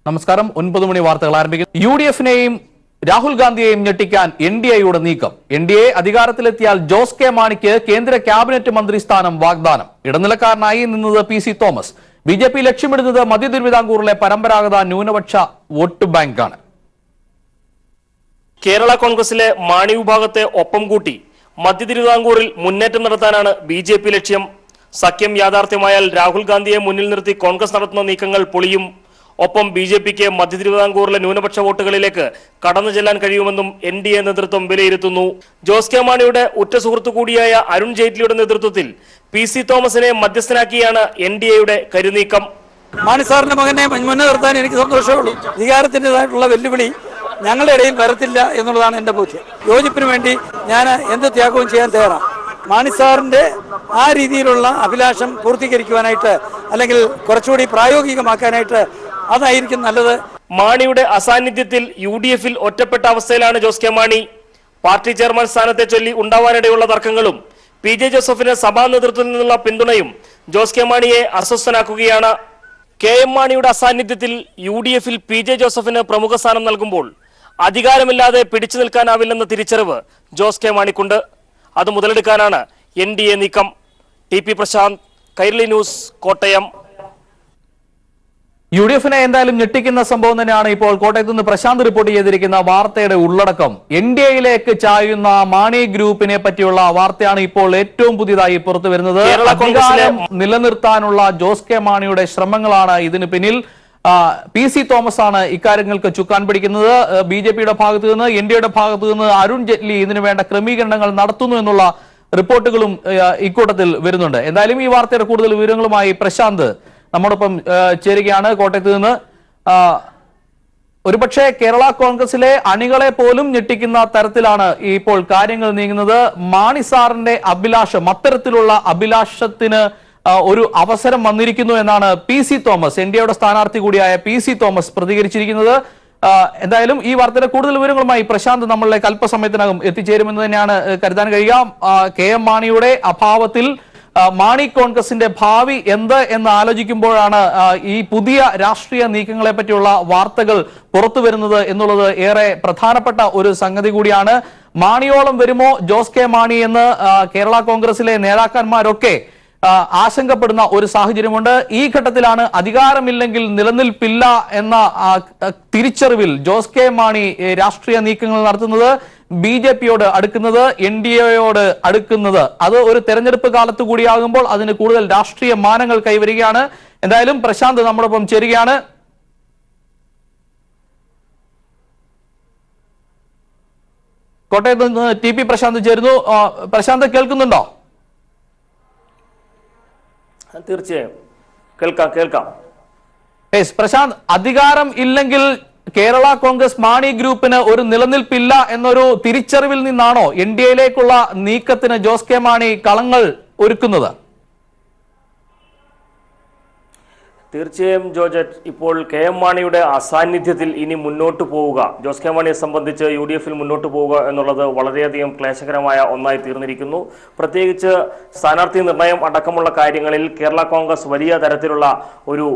നമസ്കാരം. 9 മണി വാർത്തകൾ ആരംഭിക്കുന്നു. UDF-നെയും രാഹുൽ ഗാന്ധിയെയും ഞെട്ടിക്കാൻ NDAയുടെ നീക്കം. NDA അധികാരത്തിലെത്തിയാൽ ജോസ് കെ മാണിക്ക് കേന്ദ്ര ക്യാബിനറ്റ് മന്ത്രി സ്ഥാനം വാഗ്ദാനം. ഇടനിലക്കാരനായി നിന്നത് PC തോമസ്. BJP ലക്ഷ്യമിടുന്നത് മധ്യ തിരുവിതാംകൂറിലെ പരമ്പരാഗത ന്യൂനപക്ഷ വോട്ട് ബാങ്കാണ്. കേരള കോൺഗ്രസിലെ മാണി വിഭാഗത്തെ ഒപ്പം കൂട്ടി മധ്യ തിരുവിതാംകൂറിൽ മുന്നേറ്റം നടത്താനാണ് BJP ലക്ഷ്യം. സഖ്യം യാഥാർത്ഥ്യമായാൽ രാഹുൽ ഗാന്ധിയെ മുന്നിൽ നിർത്തി കോൺഗ്രസ് നടത്തുന്ന നീക്കങ്ങൾ പൊളിയും. ഒപ്പം BJPക്ക് മധ്യ തിരുവിതാംകൂറിലെ ന്യൂനപക്ഷ വോട്ടുകളിലേക്ക് കടന്നു ചെല്ലാൻ കഴിയുമെന്നും NDA നേതൃത്വം വിലയിരുത്തുന്നു. ജോസ് കെ മാണിയുടെ ഉറ്റ സുഹൃത്തു കൂടിയായ അരുൺ ജെയ്റ്റ്ലിയുടെ നേതൃത്വത്തിൽ PC തോമസിനെ മധ്യസ്ഥനാക്കിയാണ് NDAയുടെ കരുനീക്കം. മാണി സാറിന്റെ മകനെ മുന്നേ നിർത്താൻ എനിക്ക് സന്തോഷമുള്ളൂ. അധികാരത്തിൻ്റെതായിട്ടുള്ള വെല്ലുവിളി ഞങ്ങളുടെ ഇടയിൽ വരത്തില്ല എന്നുള്ളതാണ് എൻ്റെ ബോധ്യം. യോജിപ്പിന് വേണ്ടി ഞാൻ എന്ത് ത്യാഗവും ചെയ്യാൻ തയ്യാറാണ്. മാണി സാറിന്റെ ആ രീതിയിലുള്ള അഭിലാഷം പൂർത്തീകരിക്കുവാനായിട്ട് അല്ലെങ്കിൽ കുറച്ചുകൂടി പ്രായോഗികമാക്കാനായിട്ട് അതായിരിക്കും നല്ലത്. മാണിയുടെ അസാന്നിധ്യത്തിൽ UDF-ൽ ഒറ്റപ്പെട്ട അവസ്ഥയിലാണ് ജോസ് കെ മാണി. പാർട്ടി ചെയർമാൻ സ്ഥാനത്തെ ചൊല്ലി ഉണ്ടാവാനിടയുള്ള തർക്കങ്ങളും PJ ജോസഫിന് സഭാ നേതൃത്വത്തിൽ നിന്നുള്ള പിന്തുണയും ജോസ് കെ മാണിയെ അസ്വസ്ഥനാക്കുകയാണ്. KM മാണിയുടെ അസാന്നിധ്യത്തിൽ UDF-ൽ PJ ജോസഫിന് പ്രമുഖ സ്ഥാനം നൽകുമ്പോൾ അധികാരമില്ലാതെ പിടിച്ചു നിൽക്കാനാവില്ലെന്ന തിരിച്ചറിവ് ജോസ് കെ മാണിക്കുണ്ട്. അത് മുതലെടുക്കാനാണ് NDA നീക്കം. TP Prashanth, Kairali news, Kottayam. UDF-നെ എന്തായാലും ഞെട്ടിക്കുന്ന സംഭവം തന്നെയാണ് ഇപ്പോൾ കോട്ടയത്ത് നിന്ന് പ്രശാന്ത് റിപ്പോർട്ട് ചെയ്തിരിക്കുന്ന വാർത്തയുടെ ഉള്ളടക്കം. NDAയിലേക്ക് ചായുന്ന മാണി ഗ്രൂപ്പിനെ പറ്റിയുള്ള വാർത്തയാണ് ഇപ്പോൾ ഏറ്റവും പുതിയതായി പുറത്തു വരുന്നത്. അധികാരം നിലനിർത്താനുള്ള ജോസ് കെ മാണിയുടെ ശ്രമങ്ങളാണ് ഇതിന് പിന്നിൽ. PC തോമസ് ആണ് ഇക്കാര്യങ്ങൾക്ക് ചുക്കാൻ പിടിക്കുന്നത്. BJPയുടെ ഭാഗത്ത് നിന്ന് NDAയുടെ ഭാഗത്ത് നിന്ന് അരുൺ ജെയ്റ്റ്ലി ഇതിനു വേണ്ട ക്രമീകരണങ്ങൾ നടത്തുന്നു എന്നുള്ള റിപ്പോർട്ടുകളും ഇക്കൂട്ടത്തിൽ വരുന്നുണ്ട്. എന്തായാലും ഈ വാർത്തയുടെ കൂടുതൽ വിവരങ്ങളുമായി പ്രശാന്ത് നമ്മോടൊപ്പം ചേരുകയാണ് കോട്ടയത്ത് നിന്ന്. ഒരുപക്ഷെ കേരള കോൺഗ്രസിലെ അണികളെ പോലും ഞെട്ടിക്കുന്ന തരത്തിലാണ് ഇപ്പോൾ കാര്യങ്ങൾ നീങ്ങുന്നത്. മാണി സാറിന്റെ അഭിലാഷം, അത്തരത്തിലുള്ള അഭിലാഷത്തിന് ഒരു അവസരം വന്നിരിക്കുന്നു എന്നാണ് PC തോമസ്, NDAയുടെ സ്ഥാനാർത്ഥി കൂടിയായ PC തോമസ് പ്രതികരിച്ചിരിക്കുന്നത്. എന്തായാലും ഈ വാർത്തയുടെ കൂടുതൽ വിവരങ്ങളുമായി പ്രശാന്ത് നമ്മളിലേക്ക് അല്പസമയത്തിനകം എത്തിച്ചേരുമെന്ന് തന്നെയാണ് കരുതാൻ കഴിയുക. KM മാണിയുടെ അഭാവത്തിൽ മാണി കോൺഗ്രസിന്റെ ഭാവി എന്ത് എന്ന് ആലോചിക്കുമ്പോഴാണ് ഈ പുതിയ രാഷ്ട്രീയ നീക്കങ്ങളെ പറ്റിയുള്ള വാർത്തകൾ പുറത്തു വരുന്നത് എന്നുള്ളത് ഏറെ പ്രധാനപ്പെട്ട ഒരു സംഗതി കൂടിയാണ്. മാണിയോളം വരുമോ ജോസ് കെ മാണി എന്ന് കേരള കോൺഗ്രസിലെ നേതാക്കന്മാരൊക്കെ ആശങ്കപ്പെടുന്ന ഒരു സാഹചര്യമുണ്ട്. ഈ ഘട്ടത്തിലാണ് അധികാരമില്ലെങ്കിൽ നിലനിൽപ്പില്ല എന്ന തിരിച്ചറിവിൽ ജോസ് കെ മാണി രാഷ്ട്രീയ നീക്കങ്ങൾ നടത്തുന്നത്, BJPയോട് അടുക്കുന്നത്, NDAയോട് അടുക്കുന്നത്. അത് ഒരു തെരഞ്ഞെടുപ്പ് കാലത്ത് കൂടിയാകുമ്പോൾ അതിന് കൂടുതൽ രാഷ്ട്രീയ മാനങ്ങൾ കൈവരികയാണ്. എന്തായാലും പ്രശാന്ത് നമ്മോടൊപ്പം ചേരുകയാണ്. കോട്ടയത്ത് നിന്ന് TP പ്രശാന്ത് ചേരുന്നു. പ്രശാന്ത് കേൾക്കുന്നുണ്ടോ? തീർച്ചയായും കേൾക്കാം. പ്രശാന്ത്, അധികാരം ഇല്ലെങ്കിൽ കേരള കോൺഗ്രസ് മാണി ഗ്രൂപ്പിന് ഒരു നിലനിൽപ്പില്ല എന്നൊരു തിരിച്ചറിവിൽ നിന്നാണോ NDAയിലേക്കുള്ള നീക്കത്തിന് ജോസ് കെ മാണി കളങ്ങൾ ഒരുക്കുന്നത്? തീർച്ചയായും ജോർജറ്റ്, ഇപ്പോൾ KM മാണിയുടെ അസാന്നിധ്യത്തിൽ ഇനി മുന്നോട്ട് പോവുക, ജോസ് കെ മാണിയെ സംബന്ധിച്ച് UDF-ൽ മുന്നോട്ട് പോവുക എന്നുള്ളത് വളരെയധികം ക്ലേശകരമായ ഒന്നായി തീർന്നിരിക്കുന്നു. പ്രത്യേകിച്ച് സ്ഥാനാർത്ഥി നിർണയം അടക്കമുള്ള കാര്യങ്ങളിൽ കേരള കോൺഗ്രസ് വലിയ തരത്തിലുള്ള ഒരു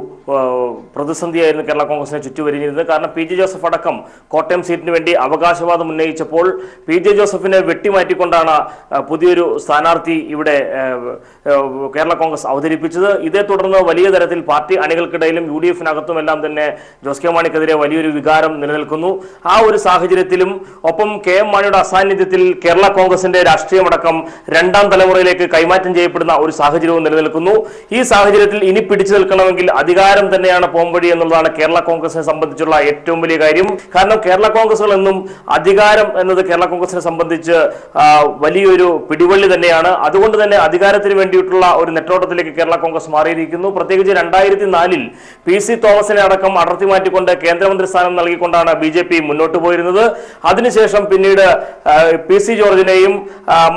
പ്രതിസന്ധിയായിരുന്നു കേരള കോൺഗ്രസിനെ ചുറ്റുവരിഞ്ഞിരുന്നത്. കാരണം PJ ജോസഫ് അടക്കം കോട്ടയം സീറ്റിന് വേണ്ടി അവകാശവാദം ഉന്നയിച്ചപ്പോൾ PJ ജോസഫിനെ വെട്ടിമാറ്റിക്കൊണ്ടാണ് പുതിയൊരു സ്ഥാനാർത്ഥി ഇവിടെ കേരള കോൺഗ്രസ് അവതരിപ്പിച്ചത്. ഇതേ തുടർന്ന് വലിയ തരത്തിൽ പാർട്ടി അണികൾക്കിടയിലും UDF-നകത്തുമെല്ലാം തന്നെ ജോസ് കെ മാണിക്കെതിരെ വലിയൊരു വികാരം നിലനിൽക്കുന്നു. ആ ഒരു സാഹചര്യത്തിലും ഒപ്പം KM മാണിയുടെ അസാന്നിധ്യത്തിൽ കേരള കോൺഗ്രസിന്റെ രാഷ്ട്രീയമടക്കം രണ്ടാം തലമുറയിലേക്ക് കൈമാറ്റം ചെയ്യപ്പെടുന്ന ഒരു സാഹചര്യവും നിലനിൽക്കുന്നു. ഈ സാഹചര്യത്തിൽ ഇനി പിടിച്ചു നിൽക്കണമെങ്കിൽ അധികാരം തന്നെയാണ് പോംവഴി എന്നുള്ളതാണ് കേരള കോൺഗ്രസിനെ സംബന്ധിച്ചുള്ള ഏറ്റവും വലിയ കാര്യം. കാരണം കേരള കോൺഗ്രസുകൾ എന്നും അധികാരം എന്നത് കേരള കോൺഗ്രസിനെ സംബന്ധിച്ച് വലിയൊരു പിടിവള്ളി തന്നെയാണ്. അതുകൊണ്ട് തന്നെ അധികാരത്തിന് വേണ്ടിയിട്ടുള്ള ഒരു നെട്ടോട്ടത്തിലേക്ക് കേരള കോൺഗ്രസ് മാറിയിരിക്കുന്നു. പ്രത്യേകിച്ച് 2004-ൽ PC തോമസിനെ അടക്കം അടർത്തി മാറ്റിക്കൊണ്ട് കേന്ദ്രമന്ത്രി സ്ഥാനം നൽകിക്കൊണ്ടാണ് BJP മുന്നോട്ട് പോയിരുന്നത്. അതിനുശേഷം പിന്നീട് PC ജോർജിനെയും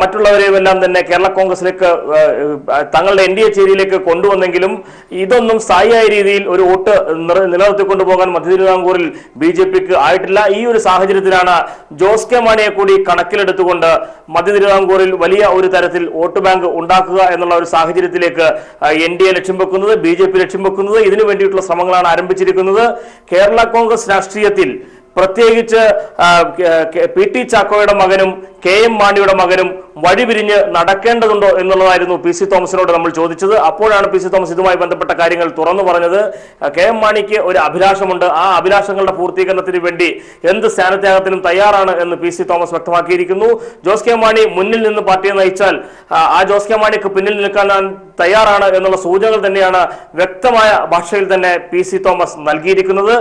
മറ്റുള്ളവരെയും എല്ലാം തന്നെ കേരള കോൺഗ്രസിലേക്ക് തങ്ങളുടെ NDA ചേരിയിലേക്ക് കൊണ്ടുവന്നെങ്കിലും ഇതൊന്നും സ്ഥായിയായ രീതിയിൽ ഒരു വോട്ട് നിലനിർത്തിക്കൊണ്ടുപോകാൻ മധ്യ തിരുവിതാംകൂറിൽ BJPക്ക് ആയിട്ടില്ല. ഈ ഒരു സാഹചര്യത്തിലാണ് ജോസ് കെ മാണിയെ കൂടി കണക്കിലെടുത്തുകൊണ്ട് മധ്യ തിരുവിതാംകൂറിൽ വലിയ ഒരു തരത്തിൽ വോട്ട് ബാങ്ക് ഉണ്ടാക്കുക എന്നുള്ള ഒരു സാഹചര്യത്തിലേക്ക് NDA ലക്ഷ്യം വെക്കുന്നത്, BJP ലക്ഷ്യം വെക്കുന്നത്. ആരംഭിച്ചിരിക്കുന്നത്. ഇതിനു വേണ്ടിയിട്ടുള്ള ശ്രമങ്ങളാണ് ആരംഭിച്ചിരിക്കുന്നത്. കേരള കോൺഗ്രസ് രാഷ്ട്രീയത്തിൽ പ്രത്യേകിച്ച് പി.ടി. ചാക്കോയുടെ മകനും കെ.എം. മാണിയുടെ മകനും വഴിപിരിഞ്ഞ് നടക്കേണ്ടതുണ്ടോ എന്നുള്ളതായിരുന്നു പി.സി. തോമസിനോട് നമ്മൾ ചോദിച്ചത്. അപ്പോഴാണ് പി.സി. തോമസ് ഇതുമായി ബന്ധപ്പെട്ട കാര്യങ്ങൾ തുറന്നു പറഞ്ഞത്. കെ.എം. മാണിക്ക് ഒരു അഭിലാഷമുണ്ട്, ആ അഭിലാഷങ്ങളുടെ പൂർത്തീകരണത്തിന് വേണ്ടി എന്ത് സ്ഥാനത്യാഗത്തിനും തയ്യാറാണ് എന്ന് പി.സി. തോമസ് വ്യക്തമാക്കിയിരിക്കുന്നു. ജോസ് കെ മാണി മുന്നിൽ നിന്ന് പാർട്ടിയെ നയിച്ചാൽ ആ ജോസ് കെ മാണിക്ക് പിന്നിൽ നിൽക്കാൻ തയ്യാറാണ് എന്നുള്ള സൂചനകൾ തന്നെയാണ് വ്യക്തമായ ഭാഷയിൽ തന്നെ പി.സി. തോമസ് നൽകിയിരിക്കുന്നത്.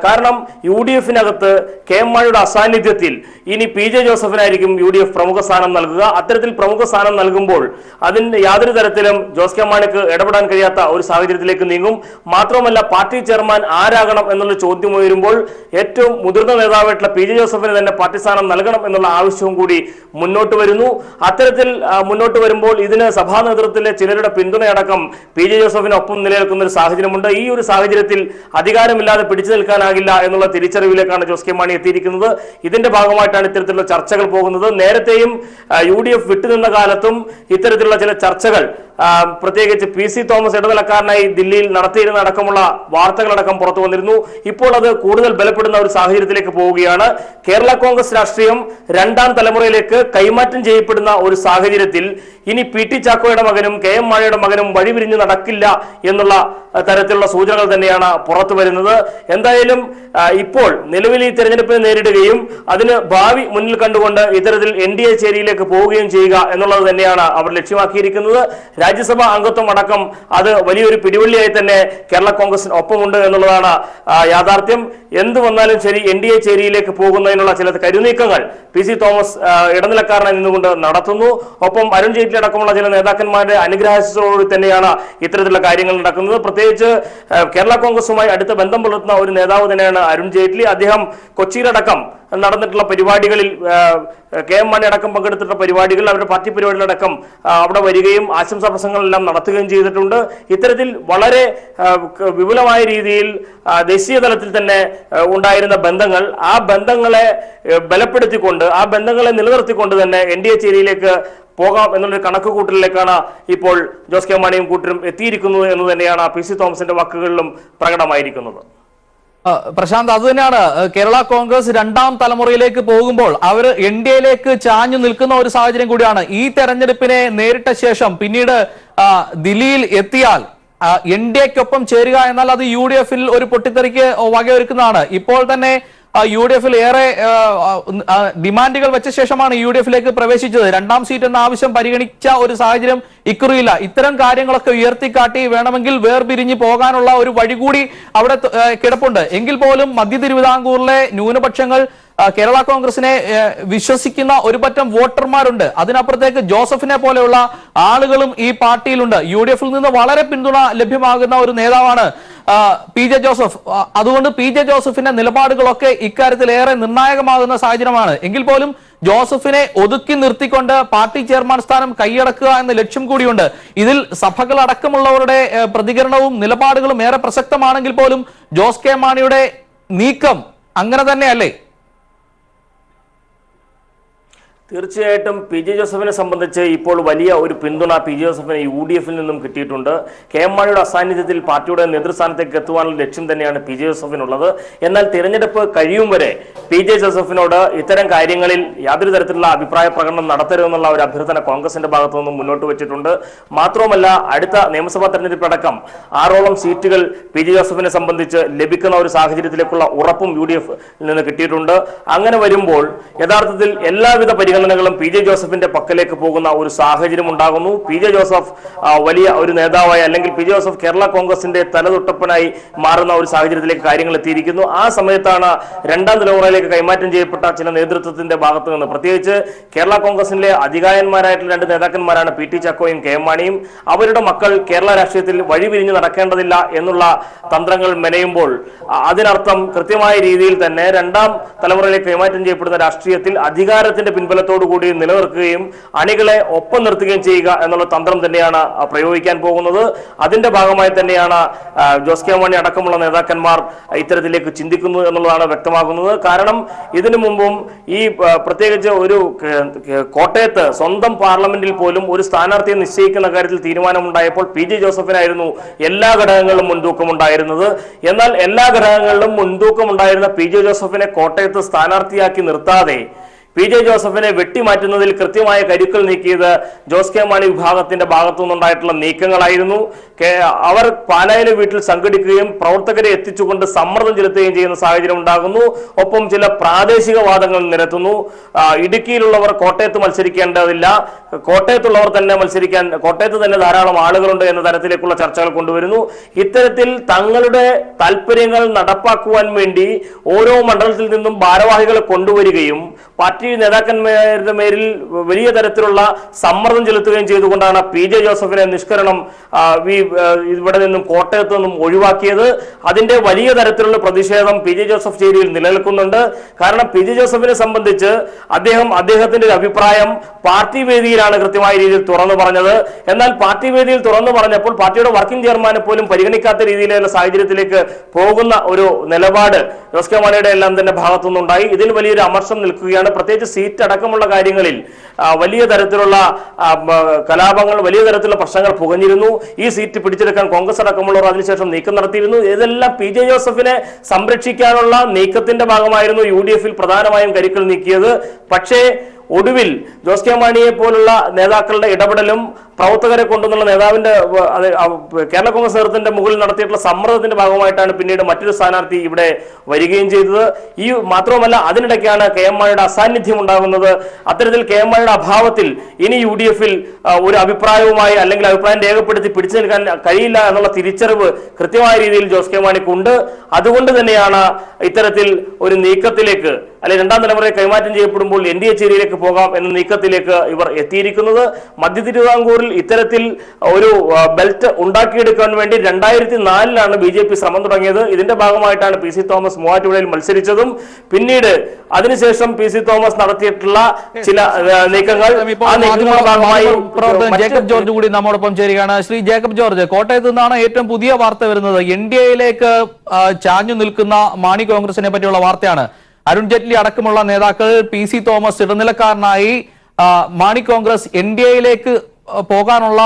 കാരണം UDF-നകത്ത് കെ.എം. മാണിയുടെ അസാന്നിധ്യത്തിൽ ഇനി പി.ജെ. ജോസഫിനായിരിക്കും UDF പ്രമുഖ സ്ഥാനം നൽകുക. അത്തരത്തിൽ പ്രമുഖ സ്ഥാനം നൽകുമ്പോൾ അതിന് യാതൊരു തരത്തിലും ജോസ് കെ മാണിക്ക് ഇടപെടാൻ കഴിയാത്ത ഒരു സാഹചര്യത്തിലേക്ക് നീങ്ങും. മാത്രമല്ല, പാർട്ടി ചെയർമാൻ ആരാകണം എന്നുള്ള ചോദ്യം ഉയരുമ്പോൾ ഏറ്റവും മുതിർന്ന നേതാവായിട്ടുള്ള പി.ജെ. ജോസഫിന് തന്നെ പാർട്ടി സ്ഥാനം നൽകണം എന്നുള്ള ആവശ്യവും കൂടി മുന്നോട്ട് വരുന്നു. അത്തരത്തിൽ മുന്നോട്ട് വരുമ്പോൾ ഇതിന് സഭാ നേതൃത്വത്തിലെ ചിലരുടെ പിന്തുണയടക്കം പി.ജെ. ജോസഫിനൊപ്പം നിലനിൽക്കുന്ന ഒരു സാഹചര്യമുണ്ട്. ഈ ഒരു സാഹചര്യത്തിൽ അധികാരമില്ലാതെ പിടിച്ചു നിൽക്കാനാകില്ല എന്നുള്ള തിരിച്ചറിവിലേക്കാണ് ജോസ് കെ മാണി എത്തിയിരിക്കുന്നത്. ഇതിന്റെ ഭാഗമായിട്ടാണ് ഇത്തരത്തിലുള്ള ചർച്ചകൾ പോകുന്നത്. നേരത്തെയും UDF വിട്ടുനിന്ന കാലത്തും ഇത്തരത്തിലുള്ള ചില ചർച്ചകൾ പ്രത്യേകിച്ച് പി.സി. തോമസ് ഇടനിലക്കാരനായി ദില്ലിയിൽ നടത്തിയിരുന്ന അടക്കമുള്ള വാർത്തകളടക്കം പുറത്തു വന്നിരുന്നു. ഇപ്പോൾ അത് കൂടുതൽ ബലപ്പെടുന്ന ഒരു സാഹചര്യത്തിലേക്ക് പോവുകയാണ്. കേരള കോൺഗ്രസ് രാഷ്ട്രീയം രണ്ടാം തലമുറയിലേക്ക് കൈമാറ്റം ചെയ്യപ്പെടുന്ന ഒരു സാഹചര്യത്തിൽ ഇനി പി.ടി. ചാക്കോയുടെ മകനും കെ.എം. മാണിയുടെ മകനും വഴിപിരിഞ്ഞ് നടക്കില്ല എന്നുള്ള തരത്തിലുള്ള സൂചനകൾ തന്നെയാണ് പുറത്തു വരുന്നത്. എന്തായാലും ഇപ്പോൾ നിലവിൽ ഈ തെരഞ്ഞെടുപ്പിനെ നേരിടുകയും അതിന് ഭാവി മുന്നിൽ കണ്ടുകൊണ്ട് ഇത്തരത്തിൽ NDA ചേരിയിലേക്ക് പോവുകയും ചെയ്യുക എന്നുള്ളത് തന്നെയാണ് അവർ ലക്ഷ്യമാക്കിയിരിക്കുന്നത്. രാജ്യസഭാ അംഗത്വം അടക്കം അത് വലിയൊരു പിടിവള്ളിയായി തന്നെ കേരള കോൺഗ്രസിന് ഒപ്പമുണ്ട് എന്നുള്ളതാണ് യാഥാർത്ഥ്യം. എന്ത് വന്നാലും ശരി NDA ചേരിയിലേക്ക് പോകുന്നതിനുള്ള ചില കരുനീക്കങ്ങൾ പി.സി. തോമസ് ഇടനിലക്കാരനായി നിന്നുകൊണ്ട് നടത്തുന്നു. ഒപ്പം അരുൺ ജെയ്റ്റ്ലി അടക്കമുള്ള ചില നേതാക്കന്മാരുടെ അനുഗ്രഹത്തോടുകൂടി തന്നെയാണ് ഇത്തരത്തിലുള്ള കാര്യങ്ങൾ നടക്കുന്നത്. പ്രത്യേകിച്ച് കേരള കോൺഗ്രസുമായി അടുത്ത ബന്ധം പുലർത്തുന്ന ഒരു നേതാവ് തന്നെയാണ് അരുൺ ജെയ്റ്റ്ലി. അദ്ദേഹം കൊച്ചിയിലടക്കം നടന്നിട്ടുള്ള പരിപാടികളിൽ കെ.എം. മാണി അടക്കം പങ്കെടുത്തിട്ടുള്ള പരിപാടികൾ, അവരുടെ പാർട്ടി പരിപാടികളടക്കം അവിടെ വരികയും ആശംസാ പ്രസംഗങ്ങളെല്ലാം നടത്തുകയും ചെയ്തിട്ടുണ്ട്. ഇത്തരത്തിൽ വളരെ വിപുലമായ രീതിയിൽ ദേശീയ തലത്തിൽ തന്നെ ഉണ്ടായിരുന്ന ബന്ധങ്ങൾ, ആ ബന്ധങ്ങളെ ബലപ്പെടുത്തിക്കൊണ്ട്, ആ ബന്ധങ്ങളെ നിലനിർത്തിക്കൊണ്ട് തന്നെ NDA ചേരിയിലേക്ക് പോകാം എന്നുള്ളൊരു കണക്കുകൂട്ടലിലേക്കാണ് ഇപ്പോൾ ജോസ് കെ മാണിയും കൂട്ടരും എത്തിയിരിക്കുന്നത് എന്ന് തന്നെയാണ് പി.സി. തോമസിന്റെ വാക്കുകളിലും പ്രകടമായിരിക്കുന്നത്. പ്രശാന്ത്, അത് തന്നെയാണ് കേരള കോൺഗ്രസ് രണ്ടാം തലമുറയിലേക്ക് പോകുമ്പോൾ അവർ NDAയിലേക്ക് ചാഞ്ഞു നിൽക്കുന്ന ഒരു സാഹചര്യം കൂടിയാണ്. ഈ തെരഞ്ഞെടുപ്പിനെ നേരിട്ട ശേഷം പിന്നീട് ദില്ലിയിൽ എത്തിയാൽ NDAക്കൊപ്പം ചേരുക എന്നാൽ അത് UDF-ൽ ഒരു പൊട്ടിത്തെറിക്ക് വകയൊരുക്കുന്നതാണ്. ഇപ്പോൾ തന്നെ UDF-ൽ ഏറെ ഡിമാൻഡുകൾ വെച്ച ശേഷമാണ് UDF-ലേക്ക് പ്രവേശിച്ചത്. രണ്ടാം സീറ്റ് എന്ന ആവശ്യം പരിഗണിച്ച ഒരു സാഹചര്യം ഇക്കുറിയില്ല. ഇത്തരം കാര്യങ്ങളൊക്കെ ഉയർത്തിക്കാട്ടി വേണമെങ്കിൽ വേർപിരിഞ്ഞ് പോകാനുള്ള ഒരു വഴി കൂടി അവിടെ കിടപ്പുണ്ട്. എങ്കിൽ പോലും മധ്യ തിരുവിതാംകൂറിലെ ന്യൂനപക്ഷങ്ങൾ കേരള കോൺഗ്രസിനെ വിശ്വസിക്കുന്ന ഒരു പറ്റം വോട്ടർമാരുണ്ട്. അതിനപ്പുറത്തേക്ക് ജോസഫിനെ പോലെയുള്ള ആളുകളും ഈ പാർട്ടിയിലുണ്ട്. UDF-ൽ നിന്ന് വളരെ പിന്തുണ ലഭ്യമാകുന്ന ഒരു നേതാവാണ് പി.ജെ. ജോസഫ്. അതുകൊണ്ട് പി.ജെ. ജോസഫിന്റെ നിലപാടുകളൊക്കെ ഇക്കാര്യത്തിൽ ഏറെ നിർണായകമാകുന്ന സാഹചര്യമാണ്. എങ്കിൽ പോലും ജോസഫിനെ ഒതുക്കി നിർത്തിക്കൊണ്ട് പാർട്ടി ചെയർമാൻ സ്ഥാനം കൈയടക്കുക എന്ന ലക്ഷ്യം കൂടിയുണ്ട്. ഇതിൽ സഭകളടക്കമുള്ളവരുടെ പ്രതികരണവും നിലപാടുകളും ഏറെ പ്രസക്തമാണെങ്കിൽ പോലും ജോസ് കെ മാണിയുടെ നീക്കം അങ്ങനെ തന്നെയല്ലേ? തീർച്ചയായിട്ടും പി.ജെ. ജോസഫിനെ സംബന്ധിച്ച് ഇപ്പോൾ വലിയ ഒരു പിന്തുണ പി.ജെ. ജോസഫിന് UDF-ൽ നിന്നും കിട്ടിയിട്ടുണ്ട്. കെ.എം. മാണിയുടെ അസാന്നിധ്യത്തിൽ പാർട്ടിയുടെ നേതൃസ്ഥാനത്തേക്ക് എത്തുവാനുള്ള ലക്ഷ്യം തന്നെയാണ് പി.ജെ. ജോസഫിനുള്ളത്. എന്നാൽ തിരഞ്ഞെടുപ്പ് കഴിയും വരെ പി.ജെ. ജോസഫിനോട് ഇത്തരം കാര്യങ്ങളിൽ യാതൊരു തരത്തിലുള്ള അഭിപ്രായ പ്രകടനം നടത്തരുതെന്നുള്ള ഒരു അഭ്യർത്ഥന കോൺഗ്രസിന്റെ ഭാഗത്തു നിന്നും മുന്നോട്ട് വെച്ചിട്ടുണ്ട്. മാത്രമല്ല, അടുത്ത നിയമസഭാ തെരഞ്ഞെടുപ്പടക്കം 6ഓളം സീറ്റുകൾ പി.ജെ. ജോസഫിനെ സംബന്ധിച്ച് ലഭിക്കുന്ന ഒരു സാഹചര്യത്തിലേക്കുള്ള ഉറപ്പും UDF-ൽ നിന്ന് കിട്ടിയിട്ടുണ്ട്. അങ്ങനെ വരുമ്പോൾ യഥാർത്ഥത്തിൽ എല്ലാവിധ പരിഗണനകളും പി.ജെ. ജോസഫിന്റെ പക്കലേക്ക് പോകുന്ന ഒരു സാഹചര്യം ഉണ്ടാകുന്നു. പി.ജെ. ജോസഫ് വലിയ ഒരു നേതാവായി, അല്ലെങ്കിൽ പി.ജെ. ജോസഫ് കേരള കോൺഗ്രസിന്റെ തലതൊട്ടപ്പനായി മാറുന്ന ഒരു സാഹചര്യത്തിലേക്ക് കാര്യങ്ങൾ എത്തിയിരിക്കുന്നു. ആ സമയത്താണ് രണ്ടാം തലമുറയിലേക്ക് കൈമാറ്റം ചെയ്യപ്പെട്ട ചില നേതൃത്വത്തിന്റെ ഭാഗത്തു നിന്ന്, പ്രത്യേകിച്ച് കേരള കോൺഗ്രസിലെ അധികായന്മാരായിട്ടുള്ള രണ്ട് നേതാക്കന്മാരാണ് പി.ടി. ചാക്കോയും കെ.എം. മാണിയും. അവരുടെ മക്കൾ കേരള രാഷ്ട്രീയത്തിൽ വഴിപിരിഞ്ഞ് നടക്കേണ്ടതില്ല എന്നുള്ള തന്ത്രങ്ങൾ മെനയുമ്പോൾ അതിനർത്ഥം കൃത്യമായ രീതിയിൽ തന്നെ രണ്ടാം തലമുറയിലേക്ക് കൈമാറ്റം ചെയ്യപ്പെടുന്ന രാഷ്ട്രീയത്തിൽ അധികാരത്തിന്റെ പിൻബലത്തോടെ സമന്വയത്തോടുകൂടി നിലനിർത്തുകയും അണികളെ ഒപ്പം നിർത്തുകയും ചെയ്യുക എന്നുള്ള തന്ത്രം തന്നെയാണ് പ്രയോഗിക്കാൻ പോകുന്നത്. അതിന്റെ ഭാഗമായി തന്നെയാണ് ജോസ് കെ മാണി അടക്കമുള്ള നേതാക്കന്മാർ ഇത്തരത്തിലേക്ക് ചിന്തിക്കുന്നു എന്നുള്ളതാണ് വ്യക്തമാകുന്നത്. കാരണം ഇതിനു മുമ്പും ഈ പ്രത്യേകിച്ച് ഒരു കോട്ടയത്ത് സ്വന്തം പാർലമെന്റിൽ പോലും ഒരു സ്ഥാനാർത്ഥിയെ നിശ്ചയിക്കുന്ന കാര്യത്തിൽ തീരുമാനമുണ്ടായപ്പോൾ PJ ജോസഫിനായിരുന്നു എല്ലാ ഘടകങ്ങളിലും മുൻതൂക്കമുണ്ടായിരുന്നത്. എന്നാൽ എല്ലാ ഘടകങ്ങളിലും മുൻതൂക്കമുണ്ടായിരുന്ന PJ ജോസഫിനെ കോട്ടയത്ത് സ്ഥാനാർത്ഥിയാക്കി നിർത്താതെ PJ ജോസഫിനെ വെട്ടിമാറ്റുന്നതിൽ കൃത്യമായ കരുക്കൾ നീക്കിയത് ജോസ് കെ മാണി വിഭാഗത്തിന്റെ ഭാഗത്തു നിന്നുണ്ടായിട്ടുള്ള നീക്കങ്ങളായിരുന്നു. അവർ പാലായിലെ വീട്ടിൽ സംഘടിക്കുകയും പ്രവർത്തകരെ എത്തിച്ചുകൊണ്ട് സമ്മർദ്ദം ചെലുത്തുകയും ചെയ്യുന്ന സാഹചര്യം ഉണ്ടാകുന്നു. ഒപ്പം ചില പ്രാദേശിക വാദങ്ങൾ നിരത്തുന്നു. ഇടുക്കിയിലുള്ളവർ കോട്ടയത്ത് മത്സരിക്കേണ്ടതില്ല, കോട്ടയത്തുള്ളവർ തന്നെ മത്സരിക്കാൻ, കോട്ടയത്ത് തന്നെ ധാരാളം ആളുകളുണ്ട് എന്ന തരത്തിലേക്കുള്ള ചർച്ചകൾ കൊണ്ടുവരുന്നു. ഇത്തരത്തിൽ തങ്ങളുടെ താല്പര്യങ്ങൾ നടപ്പാക്കുവാൻ വേണ്ടി ഓരോ മണ്ഡലത്തിൽ നിന്നും ഭാരവാഹികളെ കൊണ്ടുവരികയും പാർട്ടി നേതാക്കന്മാരുടെ മേലിൽ വലിയ തരത്തിലുള്ള സമ്മർദ്ദം ചെലുത്തുകയും ചെയ്തുകൊണ്ടാണ് PJ ജോസഫിനെ നിഷ്കരണം ഇവിടെ നിന്നും കോട്ടയത്ത് നിന്നും ഒഴിവാക്കിയത്. അതിന്റെ വലിയ തരത്തിലുള്ള പ്രതിഷേധം PJ ജോസഫ് ചേരിയിൽ നിലനിൽക്കുന്നുണ്ട്. കാരണം PJ ജോസഫിനെ സംബന്ധിച്ച് അദ്ദേഹത്തിന്റെ ഒരു അഭിപ്രായം പാർട്ടി വേദിയിലാണ് കൃത്യമായ രീതിയിൽ തുറന്നു പറഞ്ഞത്. എന്നാൽ പാർട്ടി വേദിയിൽ തുറന്നു പറഞ്ഞപ്പോൾ പാർട്ടിയുടെ വർക്കിംഗ് ചെയർമാനെ പോലും പരിഗണിക്കാത്ത രീതിയിലുള്ള സാഹചര്യത്തിലേക്ക് പോകുന്ന ഒരു നിലപാട് ജോസ് കെ മാണിയുടെ എല്ലാം തന്നെ ഭാഗത്തുനിന്നുണ്ടായി. ഇതിൽ വലിയൊരു അമർഷം നിൽക്കുകയാണ്. പ്രത്യേകിച്ച് സീറ്റ് അടക്കമുള്ള കാര്യങ്ങളിൽ വലിയ തരത്തിലുള്ള കലാപങ്ങൾ, വലിയ തരത്തിലുള്ള പ്രശ്നങ്ങൾ പുകഞ്ഞിരുന്നു. ഈ സീറ്റ് പിടിച്ചെടുക്കാൻ കോൺഗ്രസ് അടക്കമുള്ളവർ അതിനുശേഷം നീക്കം നടത്തിയിരുന്നു. ഇതെല്ലാം PJ ജോസഫിനെ സംരക്ഷിക്കാനുള്ള നീക്കത്തിന്റെ ഭാഗമായിരുന്നു UDF-ൽ പ്രധാനമായും കരുക്കൾ നീക്കിയത്. പക്ഷേ ഒടുവിൽ ജോസ് കെ മാണിയെ പോലുള്ള നേതാക്കളുടെ ഇടപെടലും പ്രവർത്തകരെ കൊണ്ടുവന്നുള്ള നേതാവിന്റെ കേരള കോൺഗ്രസ് നേതൃത്വത്തിന്റെ മുകളിൽ നടത്തിയിട്ടുള്ള സമ്മർദ്ദത്തിന്റെ ഭാഗമായിട്ടാണ് പിന്നീട് മറ്റൊരു സ്ഥാനാർത്ഥി ഇവിടെ വരികയും ചെയ്തത്. മാത്രവുമല്ല, അതിനിടയ്ക്കാണ് KM മാണിയുടെ അസാന്നിധ്യം ഉണ്ടാകുന്നത്. അത്തരത്തിൽ KM മാണിയുടെ അഭാവത്തിൽ ഇനി UDF-ൽ ഒരു അഭിപ്രായവുമായി അല്ലെങ്കിൽ അഭിപ്രായം രേഖപ്പെടുത്തി പിടിച്ചു നിൽക്കാൻ കഴിയില്ല എന്നുള്ള തിരിച്ചറിവ് കൃത്യമായ രീതിയിൽ ജോസ് കെ മാണിക്കുണ്ട്. അതുകൊണ്ട് തന്നെയാണ് ഇത്തരത്തിൽ ഒരു നീക്കത്തിലേക്ക്, അല്ലെങ്കിൽ രണ്ടാം തലമുറയെ കൈമാറ്റം ചെയ്യപ്പെടുമ്പോൾ NDA ചേരിയിലേക്ക് പോകാം എന്ന നീക്കത്തിലേക്ക് ഇവർ എത്തിയിരിക്കുന്നത്. മധ്യ തിരുവിതാംകൂറിൽ ഇത്തരത്തിൽ ഒരു ബെൽറ്റ് ഉണ്ടാക്കിയെടുക്കാൻ വേണ്ടി 2004 BJP ശ്രമം തുടങ്ങിയത്. ഇതിന്റെ ഭാഗമായിട്ടാണ് PC തോമസ് മൂവാറ്റുപുഴയിൽ മത്സരിച്ചതും പിന്നീട് അതിനുശേഷം PC തോമസ് നടത്തിയിട്ടുള്ള ചില നീക്കങ്ങൾ, ആ നീക്കങ്ങളുടെ ഭാഗമായി ജേക്കബ് ജോർജ് കൂടി നമ്മോടൊപ്പം ചേരുകയാണ്. ശ്രീ ജേക്കബ് ജോർജ്, കോട്ടയത്ത് നിന്നാണ് ഏറ്റവും പുതിയ വാർത്ത വരുന്നത്. NDAയിലേക്ക് ചാഞ്ഞു നിൽക്കുന്ന മാണി കോൺഗ്രസിനെ പറ്റിയുള്ള വാർത്തയാണ്. അരുൺ ജെയ്റ്റ്ലി അടക്കമുള്ള നേതാക്കൾ PC തോമസ് ഇടനിലക്കാരനായി മാണി കോൺഗ്രസ് NDAയിലേക്ക് പോകാനുള്ള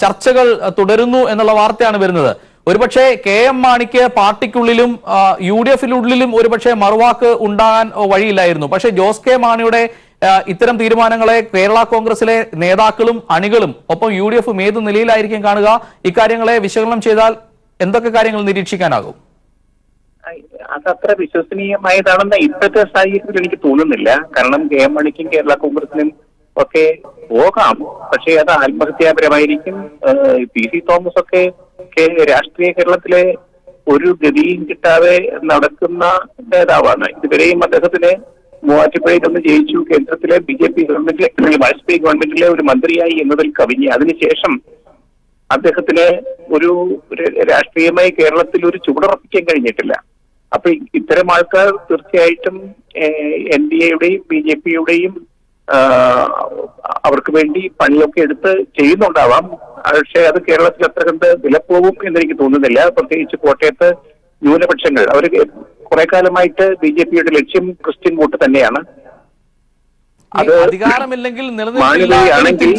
ചർച്ചകൾ തുടരുന്നു എന്നുള്ള വാർത്തയാണ് വരുന്നത്. ഒരുപക്ഷെ KM മാണിക്ക് പാർട്ടിക്കുള്ളിലും UDF-നുള്ളിലും ഒരുപക്ഷെ മറുവാക്ക് ഉണ്ടാകാൻ വഴിയില്ലായിരുന്നു. പക്ഷേ ജോസ് കെ മാണിയുടെ ഇത്തരം തീരുമാനങ്ങളെ കേരള കോൺഗ്രസിലെ നേതാക്കളും അണികളും ഒപ്പം UDF-ഉം ഏത് നിലയിലായിരിക്കും കാണുക? ഇക്കാര്യങ്ങളെ വിശകലനം ചെയ്താൽ എന്തൊക്കെ കാര്യങ്ങൾ നിരീക്ഷിക്കാനാകും? അതത്ര വിശ്വസനീയമായതാണെന്ന് ഇപ്പോഴത്തെ സാഹചര്യത്തിൽ എനിക്ക് തോന്നുന്നില്ല. കാരണം KM മാണിക്കും കേരള കോൺഗ്രസിനും ഒക്കെ പോകാം, പക്ഷേ അത് ആത്മഹത്യാപരമായിരിക്കും. PC തോമസ് ഒക്കെ രാഷ്ട്രീയ കേരളത്തിലെ ഒരു ഗതിയും കിട്ടാതെ നടക്കുന്ന നേതാവാണ്. ഇതുവരെയും അദ്ദേഹത്തിന് മൂവാറ്റുപുഴയിലൊന്ന് ജയിച്ചു, കേന്ദ്രത്തിലെ BJP ഗവൺമെന്റിലെ വാജ്പേയി ഗവൺമെന്റിലെ ഒരു മന്ത്രിയായി എന്നതിൽ കവിഞ്ഞ് അതിനുശേഷം അദ്ദേഹത്തിന് ഒരു രാഷ്ട്രീയമായി കേരളത്തിൽ ഒരു ചുവടുറപ്പിക്കാൻ കഴിഞ്ഞിട്ടില്ല. അപ്പൊ ഇത്തരം ആൾക്കാർ തീർച്ചയായിട്ടും NDAയുടെയും BJPയുടെയും അവർക്ക് വേണ്ടി പണിയൊക്കെ എടുത്ത് ചെയ്യുന്നുണ്ടാവാം. പക്ഷെ അത് കേരളത്തിൽ അത്ര കണ്ട് വിലപ്പോകും എന്നെനിക്ക് തോന്നുന്നില്ല. പ്രത്യേകിച്ച് കോട്ടയത്ത് ന്യൂനപക്ഷങ്ങൾ, അവർ കുറെ കാലമായിട്ട് BJPയുടെ ലക്ഷ്യം ക്രിസ്ത്യൻ വോട്ട് തന്നെയാണ്. അത് അധികാരമില്ലെങ്കിൽ മാണിവഴിയാണെങ്കിൽ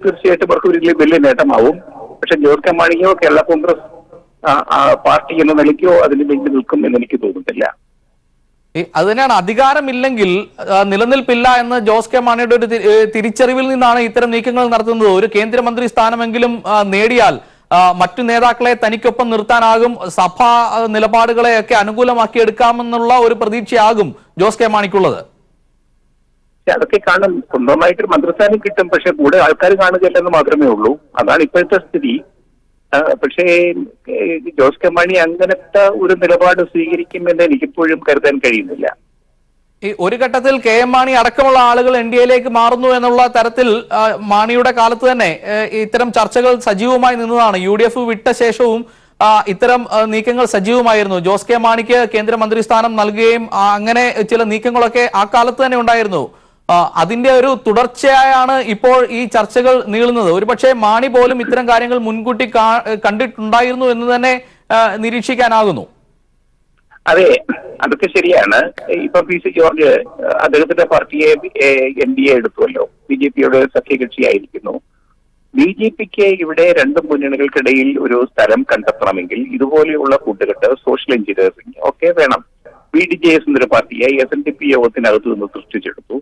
തീർച്ചയായിട്ടും അവർക്ക് ഒരു വലിയ നേട്ടമാവും. പക്ഷെ ജോസ് കെ മാണിയോ കേരള കോൺഗ്രസ് പാർട്ടി എന്ന നിലയ്ക്കോ അതിന് വേണ്ടി നിൽക്കും എന്ന് എനിക്ക് തോന്നുന്നില്ല. അത് തന്നെയാണ്, അധികാരമില്ലെങ്കിൽ നിലനിൽപ്പില്ല എന്ന് ജോസ് കെ മാണിയുടെ ഒരു തിരിച്ചറിവിൽ നിന്നാണ് ഇത്തരം നീക്കങ്ങൾ നടത്തുന്നത്. ഒരു കേന്ദ്രമന്ത്രി സ്ഥാനമെങ്കിലും നേടിയാൽ മറ്റു നേതാക്കളെ തനിക്കൊപ്പം നിർത്താനാകും, സഭാ നിലപാടുകളെയൊക്കെ അനുകൂലമാക്കി എടുക്കാമെന്നുള്ള ഒരു പ്രതീക്ഷയാകും ജോസ് കെ മാണിക്കുള്ളത്. അതൊക്കെ കാണും, സ്വന്തമായിട്ടൊരു മന്ത്രിസ്ഥാനം കിട്ടും, പക്ഷെ കൂടെ ആൾക്കാർ കാണുകയില്ലെന്ന് മാത്രമേ ഉള്ളൂ. അതാണ് ഇപ്പോഴത്തെ സ്ഥിതി. പക്ഷേ ജോസ് കെ മാണി അങ്ങനത്തെ ഒരു നിലപാട് സ്വീകരിക്കുമെന്ന് എനിക്കിപ്പോഴും കരുതാൻ കഴിയുന്നില്ല. ഈ ഒരു ഘട്ടത്തിൽ KM മാണി അടക്കമുള്ള ആളുകൾ NDAയിലേക്ക് മാറുന്നു എന്നുള്ള തരത്തിൽ മാണിയുടെ കാലത്ത് തന്നെ ഇത്തരം ചർച്ചകൾ സജീവമായി നിന്നതാണ്. UDF വിട്ട ശേഷവും ഇത്തരം നീക്കങ്ങൾ സജീവമായിരുന്നു. ജോസ് കെ മാണിക്ക് കേന്ദ്രമന്ത്രി സ്ഥാനം നൽകുകയും അങ്ങനെ ചില നീക്കങ്ങളൊക്കെ ആ കാലത്ത് തന്നെ ഉണ്ടായിരുന്നു. അതിന്റെ ഒരു തുടർച്ചയായാണ് ഇപ്പോൾ ഈ ചർച്ചകൾ നീളുന്നത്. ഒരുപക്ഷെ മാണി പോലും ഇത്തരം കാര്യങ്ങൾ മുൻകൂട്ടി കണ്ടിട്ടുണ്ടായിരുന്നു എന്ന് തന്നെ നിരീക്ഷിക്കാനാകുന്നു. അതെ, അതൊക്കെ ശരിയാണ്. ഇപ്പൊ പി സി ജോർജ് അദ്ദേഹത്തിന്റെ പാർട്ടിയെ NDA എടുത്തുവല്ലോ, BJP-യുടെ സഖ്യകക്ഷിയായിരിക്കുന്നു. BJP-ക്ക് ഇവിടെ രണ്ട് മുന്നണികൾക്കിടയിൽ ഒരു സ്ഥലം കണ്ടെത്തണമെങ്കിൽ ഇതുപോലെയുള്ള കൂട്ടുകെട്ട്, സോഷ്യൽ എഞ്ചിനീയറിംഗ് ഒക്കെ വേണം. BDJS എന്നൊരു പാർട്ടിയെ SNDP യോഗത്തിനകത്ത് നിന്ന് സൃഷ്ടിച്ചെടുത്തു.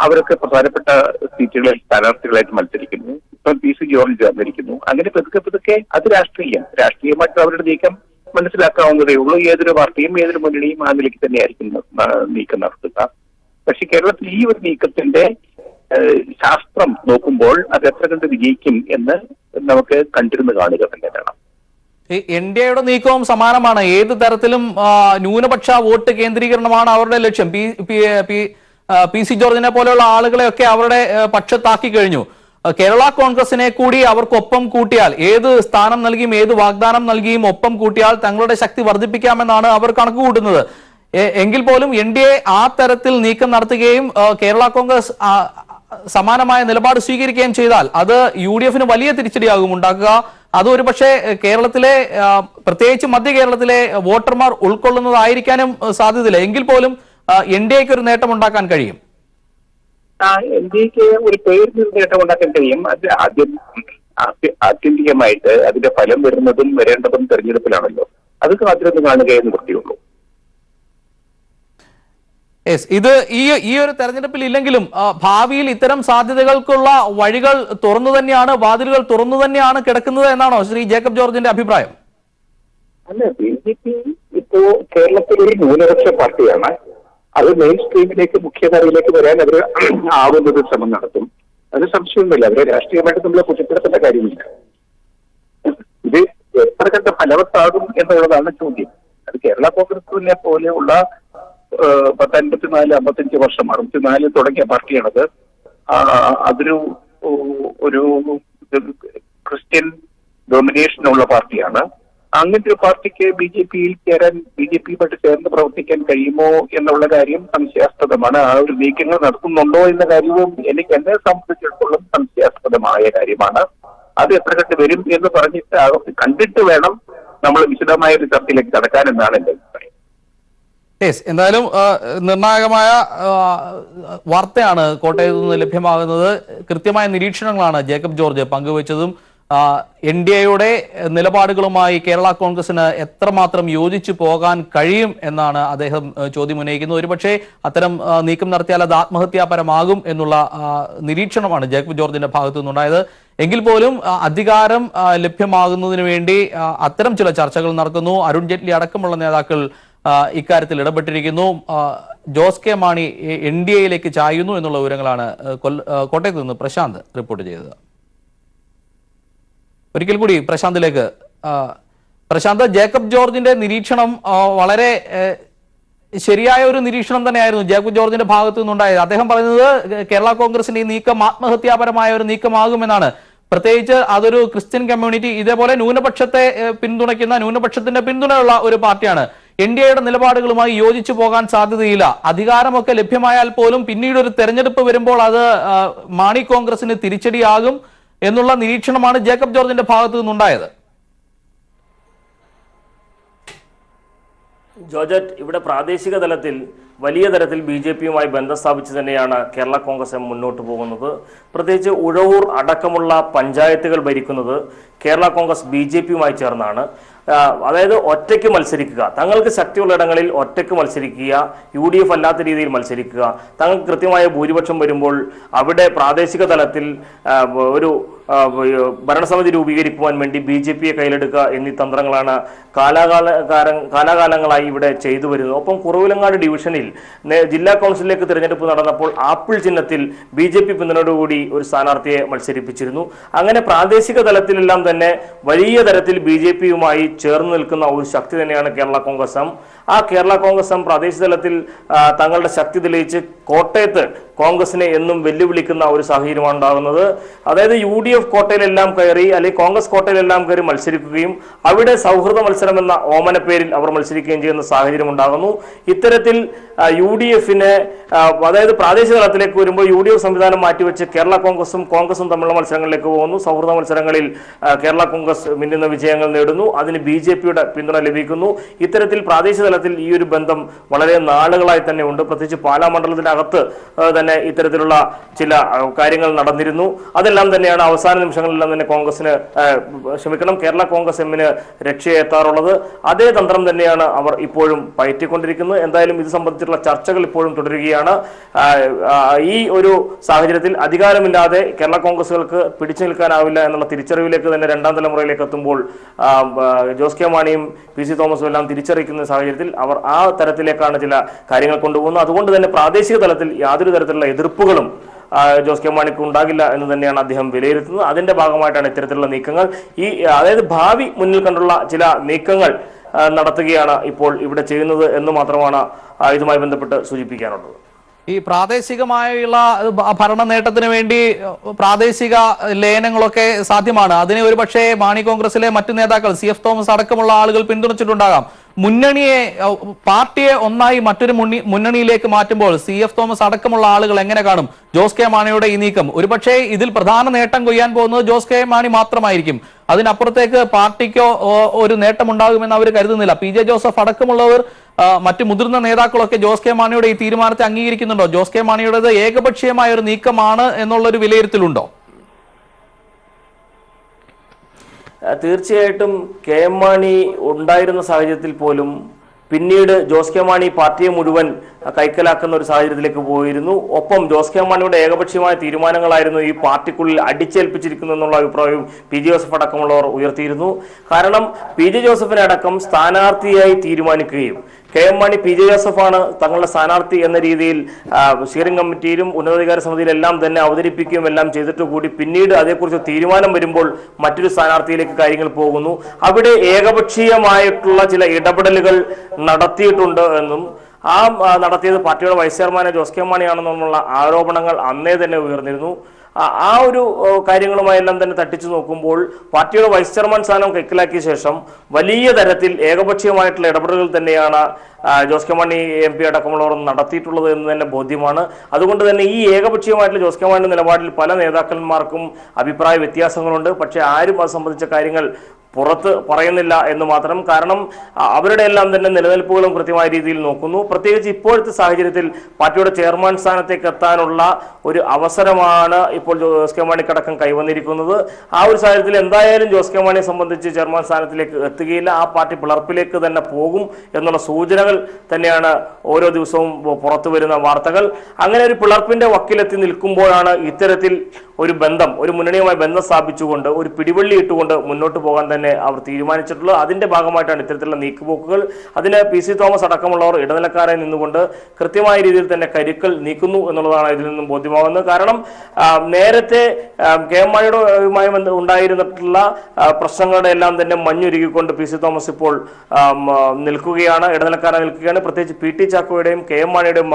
അവരൊക്കെ പ്രധാനപ്പെട്ട സീറ്റുകളിൽ സ്ഥാനാർത്ഥികളായിട്ട് മത്സരിക്കുന്നു. ഇപ്പൊ പി സി ജോർജ് ചേർന്നിരിക്കുന്നു. അങ്ങനെ പതുക്കെ അത് രാഷ്ട്രീയമായിട്ട് അവരുടെ നീക്കം മനസ്സിലാക്കാവുന്നതേ ഉള്ളൂ. ഏതൊരു പാർട്ടിയും ഏതൊരു മുന്നണിയും ആ നിലയ്ക്ക് തന്നെയായിരിക്കും നീക്കം നടത്തുക. പക്ഷെ കേരളത്തിൽ ഈ ഒരു നീക്കത്തിന്റെ ശാസ്ത്രം നോക്കുമ്പോൾ അത് എത്ര കണ്ട് വിജയിക്കും എന്ന് നമുക്ക് കണ്ടിരുന്ന് കാണുക തന്നെ വേണം. NDAയുടെ നീക്കവും സമാനമാണ്. ഏത് തരത്തിലും ന്യൂനപക്ഷ വോട്ട് കേന്ദ്രീകരണമാണ് അവരുടെ ലക്ഷ്യം. പി സി ജോർജിനെ പോലെയുള്ള ആളുകളെയൊക്കെ അവരുടെ പക്ഷത്താക്കി കഴിഞ്ഞു. കേരള കോൺഗ്രസിനെ കൂടി അവർക്കൊപ്പം കൂട്ടിയാൽ, ഏത് സ്ഥാനം നൽകിയും ഏത് വാഗ്ദാനം നൽകിയും ഒപ്പം കൂട്ടിയാൽ തങ്ങളുടെ ശക്തി വർദ്ധിപ്പിക്കാമെന്നാണ് അവർ കണക്ക് കൂട്ടുന്നത്. എങ്കിൽ പോലും NDA ആ തരത്തിൽ നീക്കം നടത്തുകയും കേരള കോൺഗ്രസ് സമാനമായ നിലപാട് സ്വീകരിക്കുകയും ചെയ്താൽ അത് UDF-ന് വലിയ തിരിച്ചടിയാകും ഉണ്ടാക്കുക. അത് ഒരുപക്ഷെ കേരളത്തിലെ, പ്രത്യേകിച്ച് മധ്യ കേരളത്തിലെ വോട്ടർമാർ ഉൾക്കൊള്ളുന്നതായിരിക്കാനും സാധ്യതയില്ല. എങ്കിൽ പോലും NDA-ക്ക് ഒരു നേട്ടം ഉണ്ടാക്കാൻ കഴിയും. NDA-ക്ക് ഒരു പേരിന് നേട്ടം ഉണ്ടാക്കാൻ കഴിയും. അത് ആത്യന്തികമായിട്ട് അതിന്റെ ഫലം വരുന്നതും വരേണ്ടതും തെരഞ്ഞെടുപ്പിലാണല്ലോ. അത് കാത്തിരുന്ന് കാണുകയെന്ന് വൃത്തിയുള്ളൂ. ഇത് ഈ ഒരു തെരഞ്ഞെടുപ്പിൽ ഇല്ലെങ്കിലും ഭാവിയിൽ ഇത്തരം സാധ്യതകൾക്കുള്ള വഴികൾ തുറന്നു തന്നെയാണ്, വാതിലുകൾ തുറന്നു തന്നെയാണ് കിടക്കുന്നത് എന്നാണോ ശ്രീ ജേക്കബ് ജോർജിന്റെ അഭിപ്രായം? അല്ല, BJP ഇപ്പോ കേരളത്തിൽ ഒരു ന്യൂനപക്ഷ പാർട്ടിയാണ്. അത് മെയിൻ സ്ട്രീമിലേക്ക്, മുഖ്യധാരയിലേക്ക് വരാൻ അവർ ആവുന്നത് ശ്രമം നടത്തും. അത് സംശയമൊന്നുമില്ല. അവരെ രാഷ്ട്രീയമായിട്ട് നമ്മൾ കുറ്റപ്പെടുത്തേണ്ട കാര്യമില്ല. ഇത് എത്ര കണ്ട് ഫലവത്താകും എന്നുള്ളതാണ് ചോദ്യം. അത് കേരള കോൺഗ്രസിനെ പോലെയുള്ള 54-55 വർഷം 64 തുടങ്ങിയ പാർട്ടിയാണത്. അതൊരു ക്രിസ്ത്യൻ ഡൊമിനേഷനുള്ള പാർട്ടിയാണ്. അങ്ങനത്തെ ഒരു പാർട്ടിക്ക് BJP-യിൽ ചേരാൻ, BJP-യുമായിട്ട് ചേർന്ന് പ്രവർത്തിക്കാൻ കഴിയുമോ എന്നുള്ള കാര്യം സംശയാസ്പദമാണ്. ആ ഒരു നീക്കങ്ങൾ നടത്തുന്നുണ്ടോ എന്ന കാര്യവും എന്നെ സംബന്ധിച്ചിടത്തോളം സംശയാസ്പദമായ കാര്യമാണ്. അത് എത്ര കണ്ട് വരും എന്ന് പറഞ്ഞിട്ട് കണ്ടിട്ട് വേണം നമ്മൾ വിശദമായ ഒരു ചർച്ചയിലേക്ക് കടക്കാനെന്നാണ് എന്റെ അഭിപ്രായം. എന്തായാലും നിർണായകമായ വാർത്തയാണ് കോട്ടയത്ത് നിന്ന് ലഭ്യമാകുന്നത്. കൃത്യമായ നിരീക്ഷണങ്ങളാണ് ജേക്കബ് ജോർജ് പങ്കുവച്ചതും. NDA-യുടെ നിലപാടുകളുമായി കേരള കോൺഗ്രസിന് എത്രമാത്രം യോജിച്ചു പോകാൻ കഴിയും എന്നാണ് അദ്ദേഹം ചോദ്യം ഉന്നയിക്കുന്നത്. ഒരുപക്ഷെ അത്തരം നീക്കം നടത്തിയാൽ അത് ആത്മഹത്യാപരമാകും എന്നുള്ള നിരീക്ഷണമാണ് ജേക്കബ് ജോർജിന്റെ ഭാഗത്തു നിന്നുണ്ടായത്. എങ്കിൽ പോലും അധികാരം ലഭ്യമാകുന്നതിന് വേണ്ടി അത്തരം ചില ചർച്ചകൾ നടക്കുന്നു. അരുൺ ജെയ്റ്റ്ലി അടക്കമുള്ള നേതാക്കൾ ഇക്കാര്യത്തിൽ ഇടപെട്ടിരിക്കുന്നു. ജോസ് കെ മാണി NDA-യിലേക്ക് ചായുന്നു എന്നുള്ള വിവരങ്ങളാണ് കോട്ടയത്ത് നിന്ന് പ്രശാന്ത് റിപ്പോർട്ട് ചെയ്തത്. ഒരിക്കൽ കൂടി പ്രശാന്തിലേക്ക്. പ്രശാന്ത്, ജേക്കബ് ജോർജിന്റെ നിരീക്ഷണം വളരെ ശരിയായ ഒരു നിരീക്ഷണം തന്നെയായിരുന്നു ജേക്കബ് ജോർജിന്റെ ഭാഗത്തു നിന്നുണ്ടായത്. അദ്ദേഹം പറയുന്നത് കേരള കോൺഗ്രസിന്റെ ഈ നീക്കം ആത്മഹത്യാപരമായ ഒരു നീക്കമാകുമെന്നാണ്. പ്രത്യേകിച്ച് അതൊരു ക്രിസ്ത്യൻ കമ്മ്യൂണിറ്റി, ഇതേപോലെ ന്യൂനപക്ഷത്തെ പിന്തുണയ്ക്കുന്ന, ന്യൂനപക്ഷത്തിന്റെ പിന്തുണയുള്ള ഒരു പാർട്ടിയാണ്. NDA-യുടെ നിലപാടുകളുമായി യോജിച്ചു പോകാൻ സാധ്യതയില്ല. അധികാരമൊക്കെ ലഭ്യമായാൽ പോലും പിന്നീട് ഒരു തെരഞ്ഞെടുപ്പ് വരുമ്പോൾ അത് മാണി കോൺഗ്രസിന് തിരിച്ചടിയാകും എന്നുള്ള നിരീക്ഷണമാണ് ജേക്കബ് ജോർജിന്റെ ഭാഗത്തു നിന്നുണ്ടായത്. ജോർജറ്റ്, ഇവിടെ പ്രാദേശിക തലത്തിൽ വലിയ തരത്തിൽ BJP-യുമായി ബന്ധം സ്ഥാപിച്ച് തന്നെയാണ് കേരള കോൺഗ്രസ് മുന്നോട്ട് പോകുന്നത്. പ്രത്യേകിച്ച് ഉഴവൂർ അടക്കമുള്ള പഞ്ചായത്തുകൾ ഭരിക്കുന്നത് കേരള കോൺഗ്രസ് BJP-യുമായി ചേർന്നാണ്. അതായത് ഒറ്റയ്ക്ക് മത്സരിക്കുക, തങ്ങൾക്ക് ശക്തിയുള്ള ഇടങ്ങളിൽ ഒറ്റയ്ക്ക് മത്സരിക്കുക, UDF അല്ലാത്ത രീതിയിൽ മത്സരിക്കുക. തങ്ങൾക്ക് കൃത്യമായ ഭൂരിപക്ഷം വരുമ്പോൾ അവിടെ പ്രാദേശിക തലത്തിൽ ഒരു ഭരണസമിതി രൂപീകരിക്കുവാൻ വേണ്ടി BJP-യെ കയ്യിലെടുക്കുക എന്നീ തന്ത്രങ്ങളാണ് കാലാകാലങ്ങളായി ഇവിടെ ചെയ്തു വരുന്നത്. ഒപ്പം കുറവിലങ്ങാട് ഡിവിഷനിൽ ജില്ലാ കൗൺസിലിലേക്ക് തിരഞ്ഞെടുപ്പ് നടന്നപ്പോൾ ആപ്പിൾ ചിഹ്നത്തിൽ BJP പിന്തുണയോടുകൂടി ഒരു സ്ഥാനാർത്ഥിയെ മത്സരിപ്പിച്ചിരുന്നു. അങ്ങനെ പ്രാദേശിക തലത്തിലെല്ലാം തന്നെ വലിയ തരത്തിൽ BJP-യുമായി ചേർന്ന് നിൽക്കുന്ന ഒരു ശക്തി തന്നെയാണ് കേരള കോൺഗ്രസ്. ആ കേരള കോൺഗ്രസ് എം പ്രാദേശിക തലത്തിൽ തങ്ങളുടെ ശക്തി തെളിയിച്ച് കോട്ടയത്ത് കോൺഗ്രസിനെ എന്നും വെല്ലുവിളിക്കുന്ന ഒരു സാഹചര്യമാണ് ഉണ്ടാകുന്നത്. അതായത് UDF കോട്ടയിലെല്ലാം കയറി അല്ലെങ്കിൽ കോൺഗ്രസ് കോട്ടയിലെല്ലാം കയറി മത്സരിക്കുകയും അവിടെ സൗഹൃദ മത്സരം എന്ന ഓമന പേരിൽ അവർ മത്സരിക്കുകയും ചെയ്യുന്ന സാഹചര്യം ഉണ്ടാകുന്നു. ഇത്തരത്തിൽ UDFനെ അതായത് പ്രാദേശിക തലത്തിലേക്ക് വരുമ്പോൾ UDF സംവിധാനം മാറ്റിവെച്ച് കേരള കോൺഗ്രസും തമ്മിലുള്ള മത്സരങ്ങളിലേക്ക് പോകുന്നു. സൗഹൃദ മത്സരങ്ങളിൽ കേരള കോൺഗ്രസ് മിന്നുന്ന വിജയങ്ങൾ നേടുന്നു. അതിന് BJPയുടെ പിന്തുണ ലഭിക്കുന്നു. ഇത്തരത്തിൽ പ്രാദേശിക തലത്തിൽ ഈ ഒരു ബന്ധം വളരെ നാളുകളായി തന്നെ ഉണ്ട്. പ്രത്യേകിച്ച് പാലാ മണ്ഡലത്തിനകത്ത് തന്നെ ഇത്തരത്തിലുള്ള ചില കാര്യങ്ങൾ നടന്നിരുന്നു. അതെല്ലാം തന്നെയാണ് അവസാന നിമിഷങ്ങളിലെല്ലാം തന്നെ കേരള കോൺഗ്രസ് എമ്മിന് രക്ഷയെത്താറുള്ളത്. അതേ തന്ത്രം തന്നെയാണ് അവർ ഇപ്പോഴും പയറ്റിക്കൊണ്ടിരിക്കുന്നത്. എന്തായാലും ഇത് സംബന്ധിച്ചുള്ള ചർച്ചകൾ ഇപ്പോഴും തുടരുകയാണ്. ഈ ഒരു സാഹചര്യത്തിൽ അധികാരമില്ലാതെ കേരള കോൺഗ്രസുകൾക്ക് പിടിച്ചു നിൽക്കാനാവില്ല എന്നുള്ള തിരിച്ചറിവിലേക്ക് തന്നെ രണ്ടാം തലമുറയിലേക്ക് എത്തുമ്പോൾ ജോസ് കെ മാണിയും PC തോമസും എല്ലാം തിരിച്ചറിയിക്കുന്ന സാഹചര്യത്തിൽ അവർ ആ തരത്തിലേക്കാണ് ചില കാര്യങ്ങൾ കൊണ്ടുപോകുന്നത്. അതുകൊണ്ട് തന്നെ പ്രാദേശിക തലത്തിൽ യാതൊരു തരത്തിലുള്ള എതിർപ്പുകളും ജോസ് കെ മാണിക്ക് ഉണ്ടാകില്ല എന്ന് തന്നെയാണ് അദ്ദേഹം വിലയിരുത്തുന്നത്. അതിന്റെ ഭാഗമായിട്ടാണ് ഇത്തരത്തിലുള്ള നീക്കങ്ങൾ അതായത് ഭാവി മുന്നിൽ കണ്ടുള്ള ചില നീക്കങ്ങൾ നടത്തുകയാണ് ഇപ്പോൾ ഇവിടെ ചെയ്യുന്നത് എന്ന് മാത്രമാണ് ഇതുമായി ബന്ധപ്പെട്ട് സൂചിപ്പിക്കാനുള്ളത്. ഈ പ്രാദേശികമായുള്ള ഭരണ നേട്ടത്തിന് വേണ്ടി പ്രാദേശിക ലയനങ്ങളൊക്കെ സാധ്യമാണ്. അതിനെ ഒരുപക്ഷെ മാണി കോൺഗ്രസിലെ മറ്റു നേതാക്കൾ CF തോമസ് അടക്കമുള്ള ആളുകൾ പിന്തുണച്ചിട്ടുണ്ടാകാം. പാർട്ടിയെ ഒന്നായി മറ്റൊരു മുന്നണിയിലേക്ക് മാറ്റുമ്പോൾ CF തോമസ് അടക്കമുള്ള ആളുകൾ എങ്ങനെ കാണും ജോസ് കെ മാണിയുടെ ഈ നീക്കം? ഒരുപക്ഷെ ഇതിൽ പ്രധാന നേട്ടം കൊയ്യാൻ പോകുന്നത് ജോസ് കെ മാണി മാത്രമായിരിക്കും. അതിനപ്പുറത്തേക്ക് പാർട്ടിക്കോ ഒരു നേട്ടമുണ്ടാകുമെന്ന് അവർ കരുതുന്നില്ല. PJ ജോസഫ് അടക്കമുള്ളവർ മറ്റു മുതിർന്ന നേതാക്കളൊക്കെ ജോസ് കെ മാണിയുടെ ഈ തീരുമാനത്തെ അംഗീകരിക്കുന്നുണ്ടോ? ജോസ് കെ മാണിയുടേത് ഏകപക്ഷീയമായ ഒരു നീക്കമാണ് എന്നുള്ളൊരു വിലയിരുത്തലുണ്ടോ? തീർച്ചയായിട്ടും KM മാണി ഉണ്ടായിരുന്ന സാഹചര്യത്തിൽ പോലും പിന്നീട് ജോസ് കെ മാണി പാർട്ടിയെ മുഴുവൻ കൈക്കലാക്കുന്ന ഒരു സാഹചര്യത്തിലേക്ക് പോയിരുന്നു. ഒപ്പം ജോസ് കെ മാണിയുടെ ഏകപക്ഷീയമായ തീരുമാനങ്ങളായിരുന്നു ഈ പാർട്ടിക്കുള്ളിൽ അടിച്ചേൽപ്പിച്ചിരിക്കുന്നു എന്നുള്ള അഭിപ്രായവും PJ ജോസഫ് അടക്കമുള്ളവർ ഉയർത്തിയിരുന്നു. കാരണം PJ ജോസഫിനെ അടക്കം സ്ഥാനാർത്ഥിയായി തീരുമാനിക്കുകയും KM മാണി PJ ജോസഫാണ് തങ്ങളുടെ സ്ഥാനാർത്ഥി എന്ന രീതിയിൽ സ്റ്റിയറിംഗ് കമ്മിറ്റിയിലും ഉന്നതാധികാര സമിതിയിലെല്ലാം തന്നെ അവതരിപ്പിക്കുകയും എല്ലാം ചെയ്തിട്ട് കൂടി പിന്നീട് അതേക്കുറിച്ച് തീരുമാനം വരുമ്പോൾ മറ്റൊരു സ്ഥാനാർത്ഥിയിലേക്ക് കാര്യങ്ങൾ പോകുന്നു. അവിടെ ഏകപക്ഷീയമായിട്ടുള്ള ചില ഇടപെടലുകൾ നടത്തിയിട്ടുണ്ട് എന്നും നടത്തിയത് പാർട്ടിയുടെ വൈസ് ചെയർമാനെ ജോസ് കെ മാണിയാണെന്നുള്ള ആരോപണങ്ങൾ അന്നേ തന്നെ ഉയർന്നിരുന്നു. ആ ഒരു കാര്യങ്ങളുമായെല്ലാം തന്നെ തട്ടിച്ചു നോക്കുമ്പോൾ പാർട്ടിയുടെ വൈസ് ചെയർമാൻ സ്ഥാനം കൈക്കലാക്കിയ ശേഷം വലിയ തരത്തിൽ ഏകപക്ഷീയമായിട്ടുള്ള ഇടപെടലുകൾ തന്നെയാണ് ജോസ് കെ മാണി MP അടക്കമുള്ളവർ നടത്തിയിട്ടുള്ളത് എന്ന് തന്നെ ബോധ്യമാണ്. അതുകൊണ്ട് തന്നെ ഈ ഏകപക്ഷീയമായിട്ടുള്ള ജോസ് കെ മാണിയുടെ നിലപാടിൽ പല നേതാക്കന്മാർക്കും അഭിപ്രായ വ്യത്യാസങ്ങളുണ്ട്. പക്ഷെ ആരും അത് സംബന്ധിച്ച കാര്യങ്ങൾ പുറത്ത് പറയുന്നില്ല എന്ന് മാത്രം. കാരണം അവരുടെ എല്ലാം തന്നെ നിലനിൽപ്പുകളും കൃത്യമായ രീതിയിൽ നോക്കുന്നു. പ്രത്യേകിച്ച് ഇപ്പോഴത്തെ സാഹചര്യത്തിൽ പാർട്ടിയുടെ ചെയർമാൻ സ്ഥാനത്തേക്ക് എത്താനുള്ള ഒരു അവസരമാണ് ഇപ്പോൾ ജോസ് കെ മാണിക്കടക്കം കൈവന്നിരിക്കുന്നത്. ആ ഒരു സാഹചര്യത്തിൽ എന്തായാലും ജോസ് കെ മാണിയെ സംബന്ധിച്ച് ചെയർമാൻ സ്ഥാനത്തിലേക്ക് എത്തുകയില്ല. ആ പാർട്ടി പിളർപ്പിലേക്ക് തന്നെ പോകും എന്നുള്ള സൂചനകൾ തന്നെയാണ് ഓരോ ദിവസവും പുറത്തു വരുന്ന വാർത്തകൾ. അങ്ങനെ ഒരു പിളർപ്പിന്റെ വക്കിലെത്തി നിൽക്കുമ്പോഴാണ് ഇത്തരത്തിൽ ഒരു മുന്നണിയുമായി ബന്ധം സ്ഥാപിച്ചുകൊണ്ട് ഒരു പിടിവള്ളി ഇട്ടുകൊണ്ട് മുന്നോട്ട് പോകാൻ തന്നെ അവർ തീരുമാനിച്ചിട്ടുള്ളത്. അതിന്റെ ഭാഗമായിട്ടാണ് ഇത്തരത്തിലുള്ള നീക്കുപോക്കുകൾ. അതിന് PC തോമസ് അടക്കമുള്ളവർ ഇടനിലക്കാരായി നിന്നുകൊണ്ട് കൃത്യമായ രീതിയിൽ തന്നെ കരുക്കൾ നീക്കുന്നു എന്നുള്ളതാണ് ഇതിൽ നിന്നും ബോധ്യമാകുന്നത്. കാരണം നേരത്തെ KM മാണിയുമായി ഉണ്ടായിരുന്നിട്ടുള്ള പ്രശ്നങ്ങളുടെ എല്ലാം തന്നെ മഞ്ഞുരുകിക്കൊണ്ട് PC തോമസ് ഇപ്പോൾ നിൽക്കുകയാണ്, ഇടനിലക്കാരായി നിൽക്കുകയാണ്. പ്രത്യേകിച്ച് PT ചാക്കോയുടെയും KM മാണിയുടെയും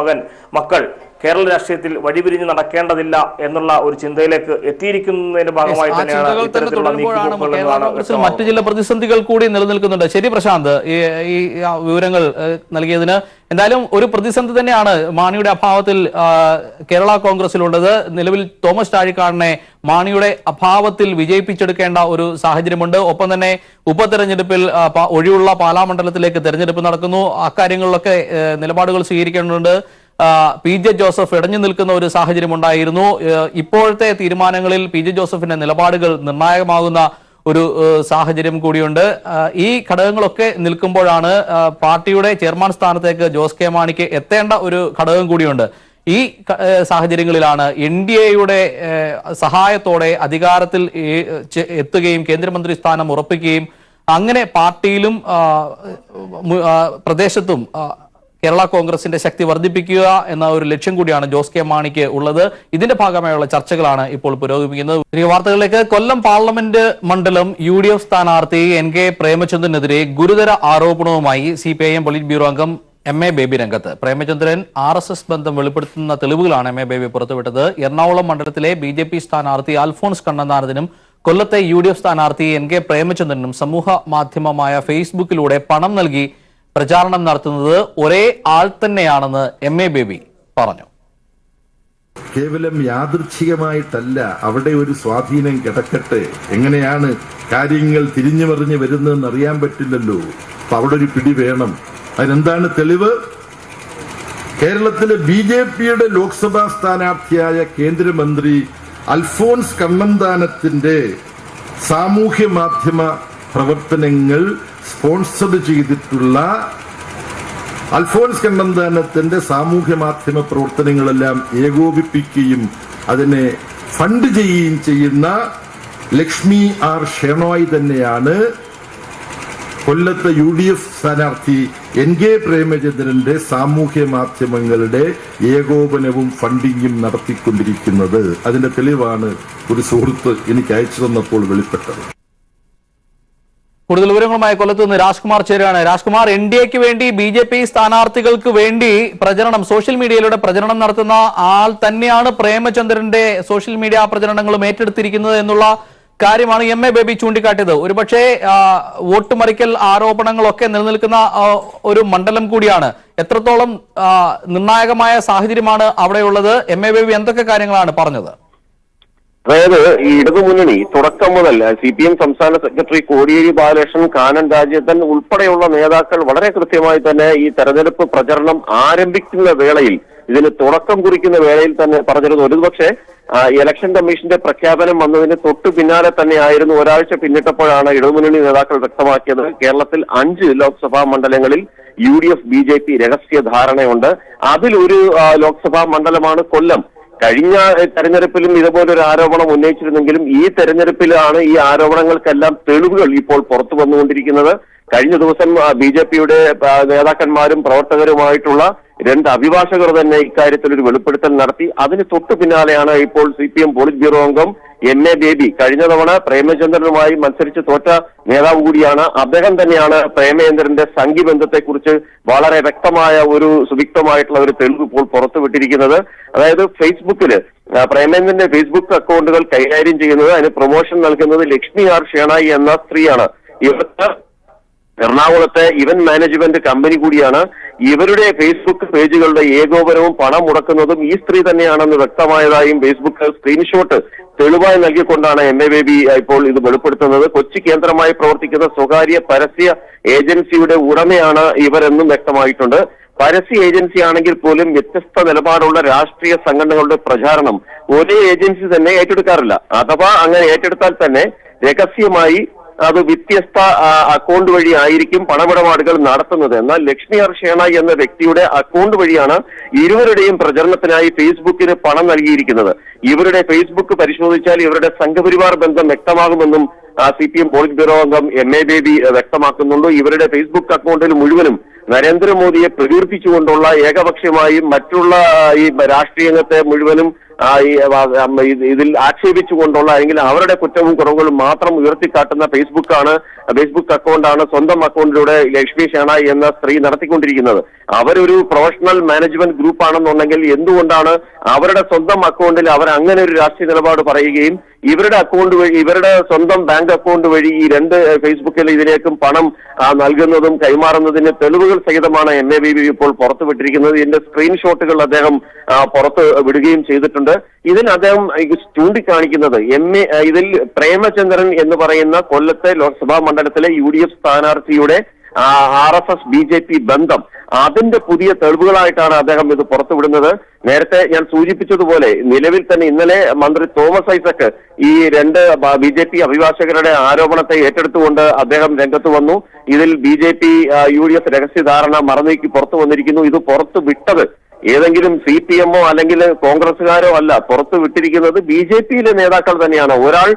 മക്കൾ കേരള രാഷ്ട്രീയത്തിൽ വഴിപിരിഞ്ഞ് നടക്കേണ്ടതില്ല എന്നുള്ള ഒരു ചിന്തയിലേക്ക് എത്തിയിരിക്കുന്നതിന്റെ ഭാഗമായി തന്നെയാണ് മറ്റു ചില പ്രതിസന്ധികൾ കൂടി നിലനിൽക്കുന്നുണ്ട്. ശരി പ്രശാന്ത്, ഈ വിവരങ്ങൾ നൽകിയതിന്. എന്തായാലും ഒരു പ്രതിസന്ധി തന്നെയാണ് മാണിയുടെ അഭാവത്തിൽ കേരള കോൺഗ്രസിലുള്ളത്. നിലവിൽ തോമസ് ചാഴിക്കാടനെ മാണിയുടെ അഭാവത്തിൽ വിജയിപ്പിച്ചെടുക്കേണ്ട ഒരു സാഹചര്യമുണ്ട്. ഒപ്പം തന്നെ ഉപതെരഞ്ഞെടുപ്പിൽ ഒഴിവുള്ള പാലാ മണ്ഡലത്തിലേക്ക് തെരഞ്ഞെടുപ്പ് നടക്കുന്നു. അക്കാര്യങ്ങളിലൊക്കെ നിലപാടുകൾ സ്വീകരിക്കേണ്ടതുണ്ട്. PJ ജോസഫ് ഇടഞ്ഞു നിൽക്കുന്ന ഒരു സാഹചര്യം ഉണ്ടായിരുന്നു. ഇപ്പോഴത്തെ തീരുമാനങ്ങളിൽ PJ ജോസഫിന്റെ നിലപാടുകൾ നിർണായകമാകുന്ന ഒരു സാഹചര്യം കൂടിയുണ്ട്. ഈ ഘടകങ്ങളൊക്കെ നിൽക്കുമ്പോഴാണ് പാർട്ടിയുടെ ചെയർമാൻ സ്ഥാനത്തേക്ക് ജോസ് കെ മാണിക്ക് എത്തേണ്ട ഒരു ഘടകം കൂടിയുണ്ട്. ഈ സാഹചര്യങ്ങളിലാണ് NDAയുടെ സഹായത്തോടെ അധികാരത്തിൽ എത്തുകയും കേന്ദ്രമന്ത്രി സ്ഥാനം ഉറപ്പിക്കുകയും അങ്ങനെ പാർട്ടിയിലും പ്രദേശത്തും കേരള കോൺഗ്രസിന്റെ ശക്തി വർദ്ധിപ്പിക്കുക എന്ന ഒരു ലക്ഷ്യം കൂടിയാണ് ജോസ് കെ മാണിക്ക് ഉള്ളത്. ഇതിന്റെ ഭാഗമായുള്ള ചർച്ചകളാണ് ഇപ്പോൾ പുരോഗമിക്കുന്നത്. ഈ വാർത്തകളിലേക്ക്. കൊല്ലം പാർലമെന്റ് മണ്ഡലം UDF സ്ഥാനാർത്ഥി NK പ്രേമചന്ദ്രനെതിരെ ഗുരുതര ആരോപണവുമായി CPIM പൊളിറ്റ് ബ്യൂറോ അംഗം MA ബേബി രംഗത്ത്. പ്രേമചന്ദ്രൻ RSS ബന്ധം വെളിപ്പെടുത്തുന്ന തെളിവുകളാണ് MA ബേബി പുറത്തുവിട്ടത്. എറണാകുളം മണ്ഡലത്തിലെ BJP സ്ഥാനാർത്ഥി അൽഫോൺസ് കണ്ണന്താനത്തിനും കൊല്ലത്തെ UDF സ്ഥാനാർത്ഥി NK പ്രേമചന്ദ്രനും സമൂഹ മാധ്യമമായ ഫേസ്ബുക്കിലൂടെ പണം നൽകി പ്രചാരണം നടത്തുന്നത് ഒരേ ആൾ തന്നെയാണെന്ന് MA ബേബി പറഞ്ഞു. കേവലം യാദൃച്ഛികമായിട്ടല്ല, അവിടെ ഒരു സ്വാധീനം കിടക്കട്ടെ. എങ്ങനെയാണ് കാര്യങ്ങൾ തിരിഞ്ഞു മറിഞ്ഞ് വരുന്നതെന്ന് അറിയാൻ പറ്റില്ലല്ലോ. അപ്പൊ അവിടെ ഒരു പിടി വേണം. അതിനെന്താണ് തെളിവ്? കേരളത്തിലെ BJPയുടെ ലോക്സഭാ സ്ഥാനാർത്ഥിയായ കേന്ദ്രമന്ത്രി അൽഫോൺസ് കണ്ണന്താനത്തിന്റെ സാമൂഹ്യ മാധ്യമ പ്രവർത്തനങ്ങൾ സ്പോൺസർ ചെയ്തിട്ടുള്ള അൽഫോൺസ് കണ്ണന്താനത്തിന്റെ സാമൂഹ്യ മാധ്യമ പ്രവർത്തനങ്ങളെല്ലാം ഏകോപിപ്പിക്കുകയും അതിനെ ഫണ്ട് ചെയ്യുകയും ചെയ്യുന്ന ലക്ഷ്മി R ഷെണോയ് തന്നെയാണ് കൊല്ലത്തെ UDF സ്ഥാനാർത്ഥി NK പ്രേമചന്ദ്രന്റെ സാമൂഹ്യ മാധ്യമങ്ങളുടെ ഏകോപനവും ഫണ്ടിങ്ങും നടത്തിക്കൊണ്ടിരിക്കുന്നത്. അതിന്റെ തെളിവാണ് ഒരു സുഹൃത്ത് എനിക്ക് അയച്ചു തന്നപ്പോൾ വെളിപ്പെട്ടത്. കൂടുതൽ വിവരങ്ങളുമായി കൊല്ലത്ത് നിന്ന് രാജ്കുമാർ ചേരുകയാണ്. രാജ്കുമാർ, NDAക്ക് വേണ്ടി BJP സ്ഥാനാർത്ഥികൾക്ക് വേണ്ടി സോഷ്യൽ മീഡിയയിലൂടെ പ്രചരണം നടത്തുന്ന ആൾ തന്നെയാണ് പ്രേമചന്ദ്രന്റെ സോഷ്യൽ മീഡിയ പ്രചരണങ്ങളും ഏറ്റെടുത്തിരിക്കുന്നത് എന്നുള്ള കാര്യമാണ് MA ബേബി ചൂണ്ടിക്കാട്ടിയത്. ഒരുപക്ഷെ വോട്ട് മറിക്കൽ ആരോപണങ്ങളൊക്കെ നിലനിൽക്കുന്ന ഒരു മണ്ഡലം കൂടിയാണ്. എത്രത്തോളം നിർണായകമായ സാഹചര്യമാണ് അവിടെയുള്ളത്? MA ബേബി എന്തൊക്കെ കാര്യങ്ങളാണ് പറഞ്ഞത്? അതായത് ഈ ഇടതുമുന്നണി തുടക്കം മുതൽ CPM സംസ്ഥാന സെക്രട്ടറി കോടിയേരി ബാലകൃഷ്ണൻ, കാനൻ രാജേന്ദ്രൻ ഉൾപ്പെടെയുള്ള നേതാക്കൾ വളരെ കൃത്യമായി തന്നെ ഈ തെരഞ്ഞെടുപ്പ് പ്രചരണം ആരംഭിക്കുന്ന വേളയിൽ, ഇതിന് തുടക്കം കുറിക്കുന്ന വേളയിൽ തന്നെ പറഞ്ഞിരുന്നു. ഒരുപക്ഷെ ഇലക്ഷൻ കമ്മീഷന്റെ പ്രഖ്യാപനം വന്നതിന് തൊട്ടു പിന്നാലെ തന്നെയായിരുന്നു, ഒരാഴ്ച പിന്നിട്ടപ്പോഴാണ് ഇടതുമുന്നണി നേതാക്കൾ വ്യക്തമാക്കിയത് കേരളത്തിൽ 5 ലോക്സഭാ മണ്ഡലങ്ങളിൽ UDF BJP രഹസ്യ ധാരണയുണ്ട്. അതിലൊരു ലോക്സഭാ മണ്ഡലമാണ് കൊല്ലം. കഴിഞ്ഞ തെരഞ്ഞെടുപ്പിലും ഇതുപോലൊരു ആരോപണം ഉന്നയിച്ചിരുന്നെങ്കിലും ഈ തെരഞ്ഞെടുപ്പിലാണ് ഈ ആരോപണങ്ങൾക്കെല്ലാം തെളിവുകൾ ഇപ്പോൾ പുറത്തു വന്നുകൊണ്ടിരിക്കുന്നത്. കഴിഞ്ഞ ദിവസം BJPയുടെ നേതാക്കന്മാരും പ്രവർത്തകരുമായിട്ടുള്ള 2 അഭിഭാഷകർ തന്നെ ഇക്കാര്യത്തിൽ ഒരു വെളിപ്പെടുത്തൽ നടത്തി. അതിന് തൊട്ടു പിന്നാലെയാണ് ഇപ്പോൾ CPM പൊളിറ്റ് ബ്യൂറോ അംഗം MA ബേബി, കഴിഞ്ഞ തവണ പ്രേമചന്ദ്രനുമായി മത്സരിച്ച് തോറ്റ നേതാവ് കൂടിയാണ്, അദ്ദേഹം തന്നെയാണ് പ്രേമചന്ദ്രന്റെ സംഘിബന്ധത്തെക്കുറിച്ച് വളരെ വ്യക്തമായ ഒരു സുവിക്തമായിട്ടുള്ള ഒരു തെളിവ് ഇപ്പോൾ പുറത്തുവിട്ടിരിക്കുന്നത്. അതായത് ഫേസ്ബുക്കില് പ്രേമചന്ദ്രന്റെ ഫേസ്ബുക്ക് അക്കൗണ്ടുകൾ കൈകാര്യം ചെയ്യുന്നത്, അതിന് പ്രൊമോഷൻ നൽകുന്നത് ലക്ഷ്മി R ഷെണോയ് എന്ന സ്ത്രീയാണ്. ഇവർക്ക് എറണാകുളത്തെ ഇവന്റ് മാനേജ്മെന്റ് കമ്പനി കൂടിയാണ്. ഇവരുടെ ഫേസ്ബുക്ക് പേജുകളുടെ ഏകോപനവും പണം മുടക്കുന്നതും ഈ സ്ത്രീ തന്നെയാണെന്ന് വ്യക്തമായതായും ഫേസ്ബുക്ക് സ്ക്രീൻഷോട്ട് തെളിവായി നൽകിക്കൊണ്ടാണ് MA ബേബി ഇപ്പോൾ ഇത് വെളിപ്പെടുത്തുന്നത്. കൊച്ചി കേന്ദ്രമായി പ്രവർത്തിക്കുന്ന സ്വകാര്യ പരസ്യ ഏജൻസിയുടെ ഉടമയാണ് ഇവരെന്നും വ്യക്തമായിട്ടുണ്ട്. പരസ്യ ഏജൻസി ആണെങ്കിൽ പോലും വ്യത്യസ്ത നിലപാടുള്ള രാഷ്ട്രീയ സംഘടനകളുടെ പ്രചാരണം ഒരേ ഏജൻസി തന്നെ ഏറ്റെടുക്കാറില്ല. അഥവാ അങ്ങനെ ഏറ്റെടുത്താൽ തന്നെ രഹസ്യമായി അത് വ്യത്യസ്ത അക്കൗണ്ട് വഴി ആയിരിക്കും പണമിടപാടുകൾ നടത്തുന്നത്. എന്നാൽ ലക്ഷ്മി R ഷെണോയ് എന്ന വ്യക്തിയുടെ അക്കൗണ്ട് വഴിയാണ് ഇരുവരുടെയും പ്രചരണത്തിനായി ഫേസ്ബുക്കിന് പണം നൽകിയിരിക്കുന്നത്. ഇവരുടെ ഫേസ്ബുക്ക് പരിശോധിച്ചാൽ ഇവരുടെ സംഘപരിവാർ ബന്ധം വ്യക്തമാകുമെന്നും CPM പൊളിറ്റ് ബ്യൂറോ അംഗം MA ബേബി വ്യക്തമാക്കുന്നുണ്ട്. ഇവരുടെ ഫേസ്ബുക്ക് അക്കൗണ്ടിൽ മുഴുവനും നരേന്ദ്രമോദിയെ പ്രകീർത്തിച്ചുകൊണ്ടുള്ള ഏകപക്ഷീയമായും മറ്റുള്ള ഈ രാഷ്ട്രീയത്തെ മുഴുവനും ഇതിൽ ആക്ഷേപിച്ചുകൊണ്ടുള്ള അല്ലെങ്കിൽ അവരുടെ കുറ്റവും കുറവുകളും മാത്രം ഉയർത്തിക്കാട്ടുന്ന ഫേസ്ബുക്ക് അക്കൗണ്ടാണ് സ്വന്തം അക്കൗണ്ടിലൂടെ ലക്ഷ്മി ഷെണോയ് എന്ന സ്ത്രീ നടത്തിക്കൊണ്ടിരിക്കുന്നത്. അവരൊരു പ്രൊഫഷണൽ മാനേജ്മെന്റ് ഗ്രൂപ്പ് ആണെന്നുണ്ടെങ്കിൽ എന്തുകൊണ്ടാണ് അവരുടെ സ്വന്തം അക്കൗണ്ടിൽ അവർ അങ്ങനെ ഒരു രാഷ്ട്രീയ നിലപാട് പറയുകയും ഇവരുടെ അക്കൗണ്ട് വഴി, ഇവരുടെ സ്വന്തം ബാങ്ക് അക്കൗണ്ട് വഴി ഈ 2 ഫേസ്ബുക്കിൽ ഇതിലേക്കും പണം നൽകുന്നതും കൈമാറുന്നതിന് തെളിവുകൾ സഹിതമാണ് MA ബേബി ഇപ്പോൾ പുറത്തുവിട്ടിരിക്കുന്നത്. ഇതിന്റെ സ്ക്രീൻഷോട്ടുകൾ അദ്ദേഹം പുറത്ത് വിടുകയും ചെയ്തിട്ടുണ്ട്. ഇതിൽ അദ്ദേഹം ചൂണ്ടിക്കാണിക്കുന്നത് ഇതിൽ പ്രേമചന്ദ്രൻ എന്ന് പറയുന്ന കൊല്ലത്തെ ലോക്സഭാ മണ്ഡലത്തിലെ UDF സ്ഥാനാർത്ഥിയുടെ RSS BJP ബന്ധം, അതിന്റെ പുതിയ തെളിവുകളായിട്ടാണ് അദ്ദേഹം ഇത് പുറത്തുവിടുന്നത്. നേരത്തെ ഞാൻ സൂചിപ്പിച്ചതുപോലെ നിലവിൽ തന്നെ ഇന്നലെ മന്ത്രി തോമസ് ഐസക് ഈ 2 BJP അഭിഭാഷകരുടെ ആരോപണത്തെ ഏറ്റെടുത്തുകൊണ്ട് അദ്ദേഹം രംഗത്ത് വന്നു. ഇതിൽ BJP UDF രഹസ്യധാരണ മറന്നേക്ക് പുറത്തു വന്നിരിക്കുന്നു. ഇത് പുറത്തു വിട്ടത് ഏതെങ്കിലും CPM അല്ലെങ്കിൽ കോൺഗ്രസുകാരോ അല്ല പുറത്തു വിട്ടിരിക്കുന്നത് BJPയിലെ നേതാക്കൾ തന്നെയാണ്. ഒരാൾ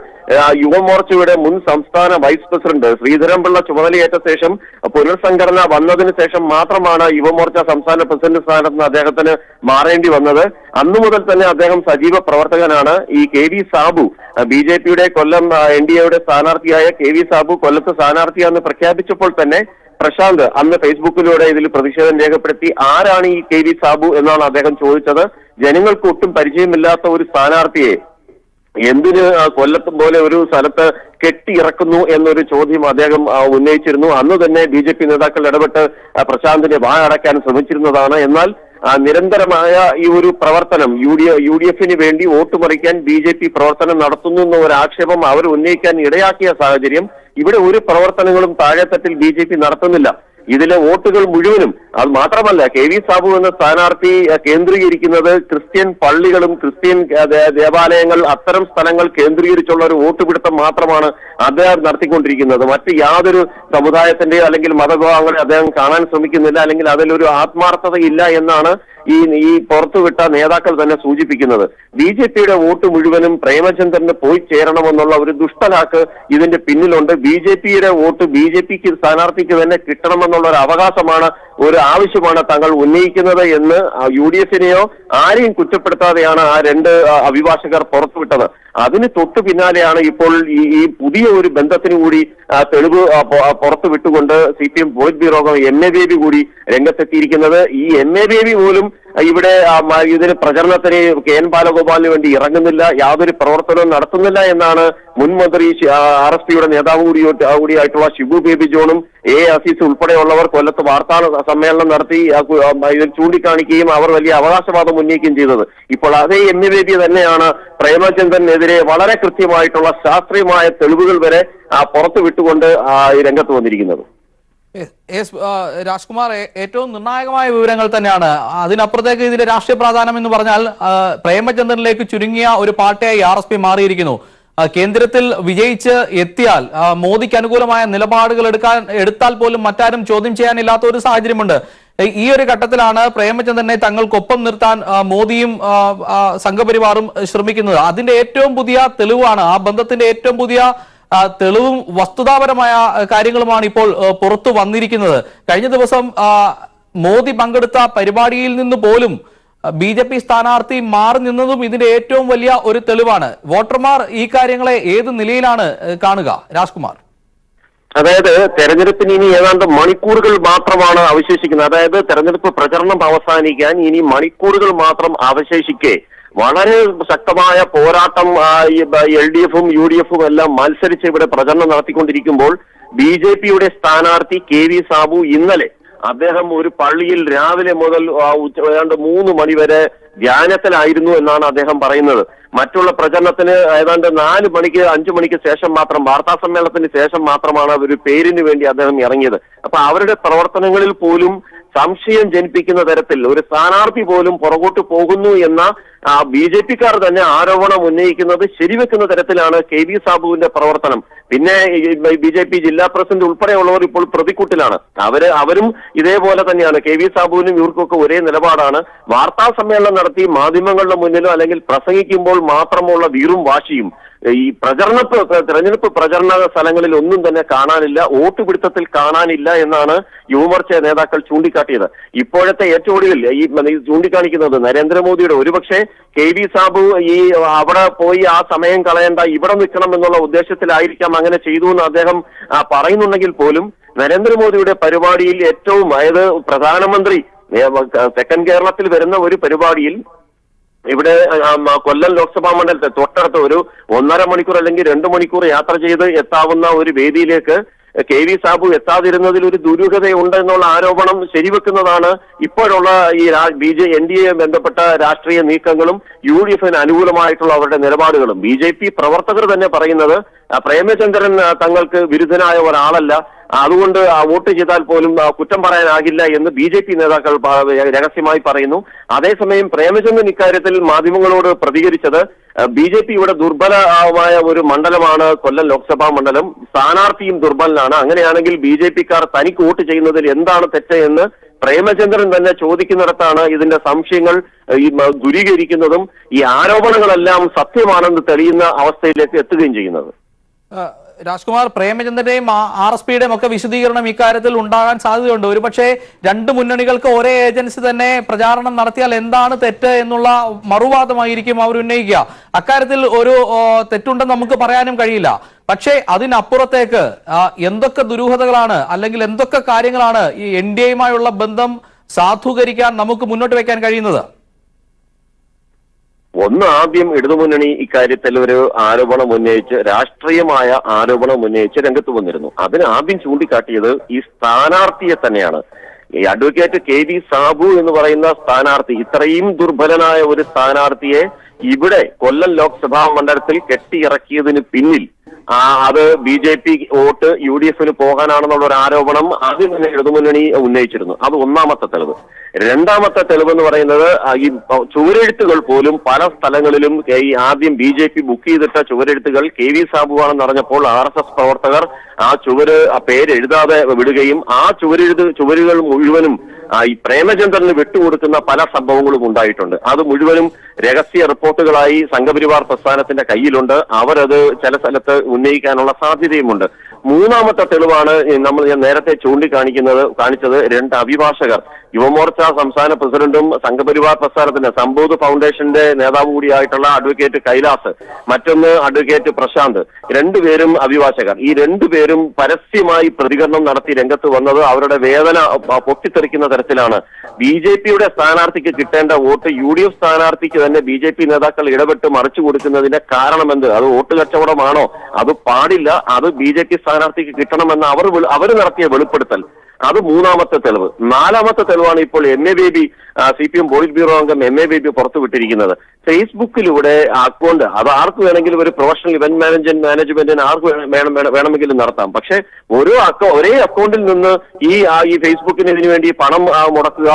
യുവമോർച്ചയുടെ മുൻ സംസ്ഥാന വൈസ് പ്രസിഡന്റ് ശ്രീധരൻപിള്ള ചുമതലയേറ്റ ശേഷം പുനർസംഘടന വന്നതിന് ശേഷം മാത്രമാണ് യുവമോർച്ച സംസ്ഥാന പ്രസിഡന്റ് സ്ഥാനത്ത് നിന്ന് അദ്ദേഹത്തിന് മാറേണ്ടി വന്നത്. അന്നു മുതൽ തന്നെ അദ്ദേഹം സജീവ പ്രവർത്തകനാണ്. ഈ KV സാബു BJPയുടെ കൊല്ലം NDAയുടെ സ്ഥാനാർത്ഥിയായ KV സാബു കൊല്ലത്ത് സ്ഥാനാർത്ഥിയാണെന്ന് പ്രഖ്യാപിച്ചപ്പോൾ തന്നെ പ്രശാന്ത് അന്ന് ഫേസ്ബുക്കിലൂടെ ഇതിൽ പ്രതിഷേധം രേഖപ്പെടുത്തി. ആരാണ് ഈ KV സാബു എന്നാണ് അദ്ദേഹം ചോദിച്ചത്. ജനങ്ങൾക്ക് ഒട്ടും പരിചയമില്ലാത്ത ഒരു സ്ഥാനാർത്ഥിയെ എന്തിന് കൊല്ലത്തും പോലെ ഒരു സ്ഥലത്ത് കെട്ടിയിറക്കുന്നു എന്നൊരു ചോദ്യം അദ്ദേഹം ഉന്നയിച്ചിരുന്നു. അന്ന് തന്നെ BJP നേതാക്കൾ ഇടപെട്ട് പ്രശാന്തിനെ വായടക്കാൻ ശ്രമിച്ചിരുന്നതാണ്. എന്നാൽ നിരന്തരമായ ഈ ഒരു പ്രവർത്തനം UDFന് വേണ്ടി വോട്ട് മറിക്കാൻ BJP പ്രവർത്തനം നടത്തുന്നു എന്ന ഒരു ആക്ഷേപം അവർ ഉന്നയിക്കാൻ ഇടയാക്കിയ സാഹചര്യം ഇവിടെ ഒരു പ്രവർത്തനങ്ങളും താഴെത്തട്ടിൽ BJP നടത്തുന്നില്ല. ഇതിലെ വോട്ടുകൾ മുഴുവനും അത് മാത്രമല്ല KV സാബു എന്ന സ്ഥാനാർത്ഥി കേന്ദ്രീകരിക്കുന്നത് ക്രിസ്ത്യൻ പള്ളികളും ക്രിസ്ത്യൻ ദേവാലയങ്ങൾ അത്തരം സ്ഥലങ്ങൾ കേന്ദ്രീകരിച്ചുള്ള ഒരു വോട്ടുപിടുത്തം മാത്രമാണ് അദ്ദേഹം നടത്തിക്കൊണ്ടിരിക്കുന്നത്. മറ്റ് യാതൊരു സമുദായത്തിന്റെയോ അല്ലെങ്കിൽ മതവിഭാഗങ്ങളെ അദ്ദേഹം കാണാൻ ശ്രമിക്കുന്നില്ല, അല്ലെങ്കിൽ അതിലൊരു ആത്മാർത്ഥതയില്ല എന്നാണ് ഈ പുറത്തുവിട്ട നേതാക്കൾ തന്നെ സൂചിപ്പിക്കുന്നത്. BJPയുടെ വോട്ട് മുഴുവനും പ്രേമചന്ദ്രന് പോയി ചേരണമെന്നുള്ള ഒരു ദുഷ്ടലാക്ക് ഇതിന്റെ പിന്നിലുണ്ട്. BJPയുടെ വോട്ട് BJPക്ക് സ്ഥാനാർത്ഥിക്ക് തന്നെ കിട്ടണമെന്നുള്ള ഒരു അവകാശമാണ്, ഒരു ആവശ്യമാണ് തങ്ങൾ ഉന്നയിക്കുന്നത് എന്ന് UDFനെയോ ആരെയും കുറ്റപ്പെടുത്താതെയാണ് ആ രണ്ട് അഭിഭാഷകർ പുറത്തുവിട്ടത്. അതിന് തൊട്ടു പിന്നാലെയാണ് ഇപ്പോൾ ഈ പുതിയ ഒരു ബന്ധത്തിന് കൂടി തെളിവ് പുറത്തു വിട്ടുകൊണ്ട് CPM polit bureau MA baby കൂടി രംഗത്തെത്തിയിരിക്കുന്നത്. ഈ MA ബേബി പോലും ഇവിടെ ഇതിന് പ്രചരണത്തിന് KN ബാലഗോപാലിന് വേണ്ടി ഇറങ്ങുന്നില്ല, യാതൊരു പ്രവർത്തനവും നടത്തുന്നില്ല എന്നാണ് മുൻ മന്ത്രി RSPയുടെ നേതാവ് കൂടിയായിട്ടുള്ള ഷിബു ബേബി ജോണും A അസീസ് ഉൾപ്പെടെയുള്ളവർ കൊല്ലത്ത് വാർത്താ സമ്മേളനം നടത്തി ഇതിൽ ചൂണ്ടിക്കാണിക്കുകയും അവർ വലിയ അവകാശവാദം ഉന്നയിക്കുകയും ചെയ്തത്. ഇപ്പോൾ അതേ MA ബേബി തന്നെയാണ് പ്രേമചന്ദ്രനെതിരെ വളരെ കൃത്യമായിട്ടുള്ള ശാസ്ത്രീയമായ തെളിവുകൾ വരെ പുറത്തു വിട്ടുകൊണ്ട് രംഗത്ത് വന്നിരിക്കുന്നത്. രാജ്കുമാർ, ഏറ്റവും നിർണായകമായ വിവരങ്ങൾ തന്നെയാണ്. അതിനപ്പുറത്തേക്ക് ഇതിന്റെ രാഷ്ട്രീയ പ്രാധാന്യം എന്ന് പറഞ്ഞാൽ പ്രേമചന്ദ്രനിലേക്ക് ചുരുങ്ങിയ ഒരു പാർട്ടിയായി RSP മാറിയിരിക്കുന്നു. കേന്ദ്രത്തിൽ വിജയിച്ച് എത്തിയാൽ മോദിക്ക് അനുകൂലമായ നിലപാടുകൾ എടുത്താൽ പോലും മറ്റാരും ചോദ്യം ചെയ്യാനില്ലാത്ത ഒരു സാഹചര്യമുണ്ട്. ഈ ഒരു ഘട്ടത്തിലാണ് പ്രേമചന്ദ്രനെ തങ്ങൾക്കൊപ്പം നിർത്താൻ മോദിയും സംഘപരിവാറും ശ്രമിക്കുന്നത്. അതിന്റെ ഏറ്റവും പുതിയ തെളിവാണ്, ആ ബന്ധത്തിന്റെ ഏറ്റവും പുതിയ തെളിവും വസ്തുതാപരമായ കാര്യങ്ങളുമാണ് ഇപ്പോൾ പുറത്തു വന്നിരിക്കുന്നത്. കഴിഞ്ഞ ദിവസം മോദി പങ്കെടുത്ത പരിപാടിയിൽ നിന്ന് പോലും BJP സ്ഥാനാർത്ഥി മാറി നിന്നതും ഇതിന്റെ ഏറ്റവും വലിയ ഒരു തെളിവാണ്. വോട്ടർമാർ ഈ കാര്യങ്ങളെ ഏത് നിലയിലാണ് കാണുക, രാജ്കുമാർ? അതായത് തെരഞ്ഞെടുപ്പിന് ഇനി ഏതാണ്ട് മണിക്കൂറുകൾ മാത്രമാണ് അവശേഷിക്കുന്നത്. അതായത് തെരഞ്ഞെടുപ്പ് പ്രചരണം അവസാനിക്കാൻ ഇനി മണിക്കൂറുകൾ മാത്രം അവശേഷിക്കെ വളരെ ശക്തമായ പോരാട്ടം LDFും UDFും എല്ലാം മത്സരിച്ച് ഇവിടെ പ്രചരണം നടത്തിക്കൊണ്ടിരിക്കുമ്പോൾ BJPയുടെ സ്ഥാനാർത്ഥി KV സാബു ഇന്നലെ അദ്ദേഹം ഒരു പള്ളിയിൽ രാവിലെ മുതൽ ഏതാണ്ട് 3 മണി വരെ ധ്യാനത്തിലായിരുന്നു എന്നാണ് അദ്ദേഹം പറയുന്നത്. മറ്റുള്ള പ്രചരണത്തിന് ഏതാണ്ട് 4 മണിക്ക് 5 മണിക്ക് ശേഷം മാത്രം, വാർത്താ സമ്മേളനത്തിന് ശേഷം മാത്രമാണ് ഒരു പേരിന് വേണ്ടി അദ്ദേഹം ഇറങ്ങിയത്. അപ്പൊ അവരുടെ പ്രവർത്തനങ്ങളിൽ പോലും സംശയം ജനിപ്പിക്കുന്ന തരത്തിൽ ഒരു സ്ഥാനാർത്ഥി പോലും പുറകോട്ട് പോകുന്നു എന്ന BJPക്കാർ തന്നെ ആരോപണം ഉന്നയിക്കുന്നത് ശരിവെക്കുന്ന തരത്തിലാണ് KV സാബുവിന്റെ പ്രവർത്തനം. പിന്നെ BJP ജില്ലാ പ്രസിഡന്റ് ഉൾപ്പെടെയുള്ളവർ ഇപ്പോൾ പ്രതിക്കൂട്ടിലാണ്. അവരും ഇതേപോലെ തന്നെയാണ്. KV സാബുവിനും ഇവർക്കൊക്കെ ഒരേ നിലപാടാണ്. വാർത്താ സമ്മേളനം നടത്തി മാധ്യമങ്ങളുടെ മുന്നിലോ അല്ലെങ്കിൽ പ്രസംഗിക്കുമ്പോൾ മാത്രമുള്ള വീറും വാശിയും ഈ തെരഞ്ഞെടുപ്പ് പ്രചരണ സ്ഥലങ്ങളിൽ ഒന്നും തന്നെ കാണാനില്ല, വോട്ടുപിടുത്തത്തിൽ കാണാനില്ല എന്നാണ് യുവമോർച്ച നേതാക്കൾ ചൂണ്ടിക്കാട്ടിയത്. ഇപ്പോഴത്തെ ഏറ്റവും ഒടുവിൽ ഈ ചൂണ്ടിക്കാണിക്കുന്നത് നരേന്ദ്രമോദിയുടെ ഒരുപക്ഷെ KV സാബു ഈ അവിടെ പോയി ആ സമയം കളയേണ്ട, ഇവിടെ നിൽക്കണം എന്നുള്ള ഉദ്ദേശത്തിലായിരിക്കാം അങ്ങനെ ചെയ്തു എന്ന് അദ്ദേഹം പറയുന്നുണ്ടെങ്കിൽ പോലും നരേന്ദ്രമോദിയുടെ പരിപാടിയിൽ ഏറ്റവും, അതായത് പ്രധാനമന്ത്രി തെക്കൻ കേരളത്തിൽ വരുന്ന ഒരു പരിപാടിയിൽ ഇവിടെ കൊല്ലം ലോക്സഭാ മണ്ഡലത്തെ തൊട്ടടുത്ത് ഒരു 1.5 മണിക്കൂർ അല്ലെങ്കിൽ 2 മണിക്കൂർ യാത്ര ചെയ്ത് എത്താവുന്ന ഒരു വേദിയിലേക്ക് KV സാബു എത്താതിരുന്നതിൽ ഒരു ദുരൂഹതയുണ്ട് എന്നുള്ള ആരോപണം ശരിവെക്കുന്നതാണ് ഇപ്പോഴുള്ള ഈ NDA ബന്ധപ്പെട്ട രാഷ്ട്രീയ നീക്കങ്ങളും UDFന് അനുകൂലമായിട്ടുള്ള അവരുടെ നിലപാടുകളും. BJP പ്രവർത്തകർ തന്നെ പറയുന്നത് പ്രേമചന്ദ്രൻ തങ്ങൾക്ക് വിരുദ്ധനായ ഒരാളല്ല, അതുകൊണ്ട് വോട്ട് ചെയ്താൽ പോലും കുറ്റം പറയാനാകില്ല എന്ന് BJP നേതാക്കൾ രഹസ്യമായി പറയുന്നു. അതേസമയം പ്രേമചന്ദ്രൻ ഇക്കാര്യത്തിൽ മാധ്യമങ്ങളോട് പ്രതികരിച്ചത് BJPയുടെ ദുർബലമായ ഒരു മണ്ഡലമാണ് കൊല്ലം ലോക്സഭാ മണ്ഡലം, സ്ഥാനാർത്ഥിയും ദുർബലനാണ്, അങ്ങനെയാണെങ്കിൽ BJPക്കാർ തനിക്ക് വോട്ട് ചെയ്യുന്നതിൽ എന്താണ് തെറ്റ് എന്ന് പ്രേമചന്ദ്രൻ തന്നെ ചോദിക്കുന്നിടത്താണ് ഇതിന്റെ സംശയങ്ങൾ ഈ ദൂരീകരിക്കുന്നതും ഈ ആരോപണങ്ങളെല്ലാം സത്യമാണെന്ന് തെളിയുന്ന അവസ്ഥയിലേക്ക് എത്തുകയും ചെയ്യുന്നത്. രാജ്കുമാർ, പ്രേമചന്ദ്രന്റെയും RSPയുടെയും ഒക്കെ വിശദീകരണം ഇക്കാര്യത്തിൽ ഉണ്ടാകാൻ സാധ്യതയുണ്ട്. ഒരുപക്ഷെ രണ്ട് മുന്നണികൾക്ക് ഒരേ ഏജൻസി തന്നെ പ്രചാരണം നടത്തിയാൽ എന്താണ് തെറ്റ് എന്നുള്ള മറുവാദമായിരിക്കും അവർ ഉന്നയിക്കുക. അക്കാര്യത്തിൽ ഒരു തെറ്റുണ്ടെന്ന് നമുക്ക് പറയാനും കഴിയില്ല. പക്ഷേ അതിനപ്പുറത്തേക്ക് എന്തൊക്കെ ദുരൂഹതകളാണ് അല്ലെങ്കിൽ എന്തൊക്കെ കാര്യങ്ങളാണ് ഈ NDAയുമായുള്ള ബന്ധം സാധൂകരിക്കാൻ നമുക്ക് മുന്നോട്ട് വെക്കാൻ കഴിയുന്നത്? ഒന്ന്, ആദ്യം ഇടതുമുന്നണി ഇക്കാര്യത്തിൽ ഒരു ആരോപണം ഉന്നയിച്ച്, രാഷ്ട്രീയമായ ആരോപണം ഉന്നയിച്ച് രംഗത്ത് വന്നിരുന്നു. അതിന് ആദ്യം ചൂണ്ടിക്കാട്ടിയത് ഈ സ്ഥാനാർത്ഥിയെ തന്നെയാണ്. ഈ അഡ്വക്കേറ്റ് KV സാബു എന്ന് പറയുന്ന സ്ഥാനാർത്ഥി, ഇത്രയും ദുർബലനായ ഒരു സ്ഥാനാർത്ഥിയെ ഇവിടെ കൊല്ലം ലോക്സഭാ മണ്ഡലത്തിൽ കെട്ടിയിറക്കിയതിന് പിന്നിൽ അത് BJP വോട്ട് UDFന് പോകാനാണെന്നുള്ള ഒരു ആരോപണം ആദ്യം തന്നെ ഇടതുമുന്നണി ഉന്നയിച്ചിരുന്നു. അത് ഒന്നാമത്തെ തെളിവ്. രണ്ടാമത്തെ തെളിവ് എന്ന് പറയുന്നത് ഈ ചുവരെഴുത്തുകൾ പോലും പല സ്ഥലങ്ങളിലും ഈ ആദ്യം BJP ബുക്ക് ചെയ്തിട്ട ചുവരെഴുത്തുകൾ KV സാബു ആണെന്ന് അറിഞ്ഞപ്പോൾ RSS പ്രവർത്തകർ ആ പേര് എഴുതാതെ വിടുകയും ആ ചുവരുകൾ മുഴുവനും ഈ പ്രേമചന്ദ്രന് വിട്ടുകൊടുക്കുന്ന പല സംഭവങ്ങളും ഉണ്ടായിട്ടുണ്ട്. അത് മുഴുവനും രഹസ്യ റിപ്പോർട്ടുകളായി സംഘപരിവാർ പ്രസ്ഥാനത്തിന്റെ കയ്യിലുണ്ട്. അവരത് ചില സ്ഥലത്ത് ഉന്നയിക്കാനുള്ള സാധ്യതയുമുണ്ട്. മൂന്നാമത്തെ തെളിവാണ് ഞാൻ നേരത്തെ കാണിച്ചത് രണ്ട് അഭിഭാഷകർ, യുവമോർച്ച സംസ്ഥാന പ്രസിഡന്റും സംഘപരിവാർ പ്രസ്ഥാനത്തിന്റെ സമ്പൂത് ഫൗണ്ടേഷന്റെ നേതാവ് കൂടിയായിട്ടുള്ള അഡ്വക്കേറ്റ് കൈലാസ്, മറ്റൊന്ന് അഡ്വക്കേറ്റ് പ്രശാന്ത്, രണ്ടുപേരും അഭിഭാഷകർ. ഈ രണ്ടുപേരും പരസ്യമായി പ്രതികരണം നടത്തി രംഗത്ത് വന്നത് അവരുടെ വേദന പൊട്ടിത്തെറിക്കുന്ന തരത്തിലാണ്. BJPയുടെ സ്ഥാനാർത്ഥിക്ക് കിട്ടേണ്ട വോട്ട് UDF സ്ഥാനാർത്ഥിക്ക് തന്നെ BJP നേതാക്കൾ ഇടപെട്ട് മറിച്ചു കൊടുക്കുന്നതിന്റെ കാരണമെന്ത്? അത് വോട്ട് കച്ചവടമാണോ? അത് പാടില്ല. അത് BJP സ്ഥാനാർത്ഥിക്ക് കിട്ടണമെന്ന് അവർ നടത്തിയ വെളിപ്പെടുത്തൽ. അത് മൂന്നാമത്തെ തെളിവ്. നാലാമത്തെ തെളിവാണ് ഇപ്പോൾ MA baby, CPM polit bureau അംഗം MA ബേബി പുറത്തുവിട്ടിരിക്കുന്നത്. ഫേസ്ബുക്കിലൂടെ അക്കൗണ്ട്, അത് ആർക്ക് വേണമെങ്കിലും ഒരു പ്രൊഫഷണൽ ഇവന്റ് മാനേജ്മെന്റിന് ആർക്ക് വേണമെങ്കിലും നടത്താം. പക്ഷെ ഒരേ അക്കൗണ്ടിൽ നിന്ന് ഈ ഫേസ്ബുക്കിന് ഇതിനു വേണ്ടി പണം മുടക്കുക,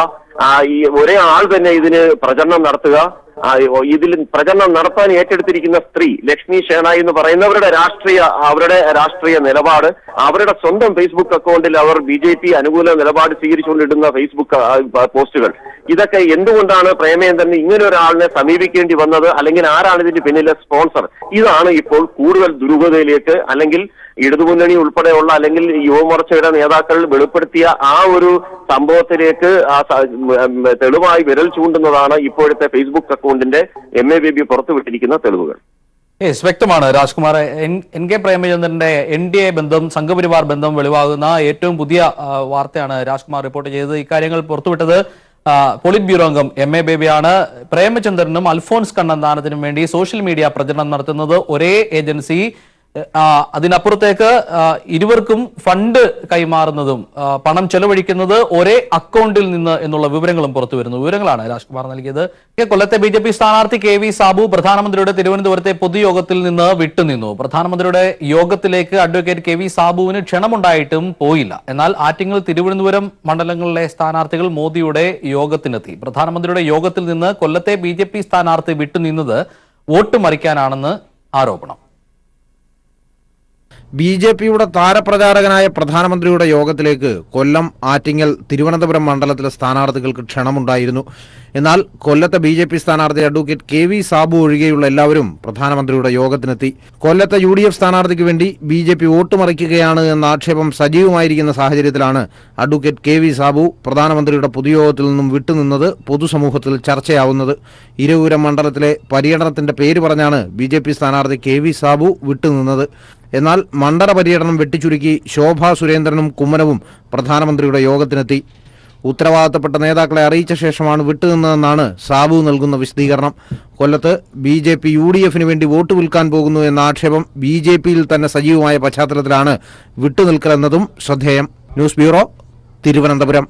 ഈ ഒരേ ആൾ തന്നെ ഇതിന് പ്രചരണം നടത്തുക, ഇതിൽ പ്രചരണം നടത്താൻ ഏറ്റെടുത്തിരിക്കുന്ന സ്ത്രീ ലക്ഷ്മി ഷേണായി എന്ന് പറയുന്നവരുടെ രാഷ്ട്രീയ നിലപാട്, അവരുടെ സ്വന്തം ഫേസ്ബുക്ക് അക്കൗണ്ടിൽ അവർ BJP അനുകൂല നിലപാട് സ്വീകരിച്ചുകൊണ്ടിടുന്ന ഫേസ്ബുക്ക് പോസ്റ്റുകൾ, ഇതൊക്കെ എന്തുകൊണ്ടാണ് പ്രേമചന്ദ്രൻ ഇങ്ങനെ ഒരാളിനെ സമീപിക്കേണ്ടി വന്നത്? അല്ലെങ്കിൽ ആരാണ് ഇതിന്റെ പിന്നിലെ സ്പോൺസർ? ഇതാണ് ഇപ്പോൾ കൂടുതൽ ദുരൂഹതയിലേക്ക്, അല്ലെങ്കിൽ ഇടതുമുന്നണി ഉൾപ്പെടെയുള്ള അല്ലെങ്കിൽ യുവമോർച്ചയുടെ നേതാക്കൾ വെളിപ്പെടുത്തിയ ആ ഒരു സംഭവത്തിലേക്ക് തെളിവായി വിരൽ ചൂണ്ടുന്നതാണ് ഇപ്പോഴത്തെ ഫേസ്ബുക്ക് അക്കൗണ്ടിന്റെ MA ബേബി പുറത്തുവിട്ടിരിക്കുന്ന തെളിവുകൾ. വ്യക്തമാണ് രാജ്കുമാർ. NK പ്രേമചന്ദ്രന്റെ NDA ബന്ധം, സംഘപരിവാർ ബന്ധം വെളിവാകുന്ന ഏറ്റവും പുതിയ വാർത്തയാണ് രാജ്കുമാർ റിപ്പോർട്ട് ചെയ്തത്. ഇക്കാര്യങ്ങൾ പുറത്തുവിട്ടത് പോളിറ്റ് ബ്യൂറോ അംഗം MA ബേബിയാണ്. പ്രേമചന്ദ്രനും അൽഫോൺസ് കണ്ണന്താനത്തിനും വേണ്ടി സോഷ്യൽ മീഡിയ പ്രചരണം നടത്തുന്നത് ഒരേ ഏജൻസി, അതിനപ്പുറത്തേക്ക് ഇരുവർക്കും ഫണ്ട് കൈമാറുന്നതും പണം ചെലവഴിക്കുന്നത് ഒരേ അക്കൗണ്ടിൽ നിന്ന് എന്നുള്ള വിവരങ്ങളും പുറത്തു വരുന്നു. വിവരങ്ങളാണ് രാജ്കുമാർ നൽകിയത്. കൊല്ലത്തെ BJP സ്ഥാനാർത്ഥി KV സാബു പ്രധാനമന്ത്രിയുടെ തിരുവനന്തപുരത്തെ പൊതുയോഗത്തിൽ നിന്ന് വിട്ടുനിന്നു. പ്രധാനമന്ത്രിയുടെ യോഗത്തിലേക്ക് അഡ്വക്കേറ്റ് KV സാബുവിന് ക്ഷണമുണ്ടായിട്ടും പോയില്ല. എന്നാൽ ആറ്റിങ്ങൽ, തിരുവനന്തപുരം മണ്ഡലങ്ങളിലെ സ്ഥാനാർത്ഥികൾ മോദിയുടെ യോഗത്തിനെത്തി. പ്രധാനമന്ത്രിയുടെ യോഗത്തിൽ നിന്ന് കൊല്ലത്തെ BJP സ്ഥാനാർത്ഥി വിട്ടുനിന്നത് വോട്ട് മറിക്കാനാണെന്ന് ആരോപണം. BJPയുടെ താരപ്രചാരകനായ പ്രധാനമന്ത്രിയുടെ യോഗത്തിലേക്ക് കൊല്ലം, ആറ്റിങ്ങൽ, തിരുവനന്തപുരം മണ്ഡലത്തിലെ സ്ഥാനാർത്ഥികൾക്ക് ക്ഷണമുണ്ടായിരുന്നു. എന്നാൽ കൊല്ലത്തെ BJP സ്ഥാനാർത്ഥി അഡ്വക്കേറ്റ് KV സാബു ഒഴികെയുള്ള എല്ലാവരും പ്രധാനമന്ത്രിയുടെ യോഗത്തിനെത്തി. കൊല്ലത്തെ UDF സ്ഥാനാർത്ഥിക്ക് വേണ്ടി BJP വോട്ട് മറിക്കുകയാണ് എന്ന ആക്ഷേപം സജീവമായിരിക്കുന്ന സാഹചര്യത്തിലാണ് അഡ്വക്കേറ്റ് KV സാബു പ്രധാനമന്ത്രിയുടെ പൊതുയോഗത്തിൽ നിന്നും വിട്ടുനിന്നത് പൊതുസമൂഹത്തിൽ ചർച്ചയാവുന്നത്. ഇരവൂരം മണ്ഡലത്തിലെ പര്യടനത്തിന്റെ പേര് പറഞ്ഞാണ് BJP സ്ഥാനാർത്ഥി KV സാബു വിട്ടുനിന്നത്. എന്നാൽ മണ്ഡല പര്യടനം വെട്ടിച്ചുരുക്കി ശോഭാ സുരേന്ദ്രനും കുമ്മനവും പ്രധാനമന്ത്രിയുടെ യോഗത്തിനെത്തി. ഉത്തരവാദിത്തപ്പെട്ട നേതാക്കളെ അറിയിച്ച ശേഷമാണ് വിട്ടുനിന്നതെന്നാണ് സാബു നൽകുന്ന വിശദീകരണം. കൊല്ലത്ത് BJP UDFന് വേണ്ടി വോട്ട് വിൽക്കാൻ പോകുന്നു എന്ന ആക്ഷേപം BJPയിൽ തന്നെ സജീവമായ പശ്ചാത്തലത്തിലാണ് വിട്ടുനിൽക്കലെന്നതും ശ്രദ്ധേയം. News bureau, Thiruvananthapuram.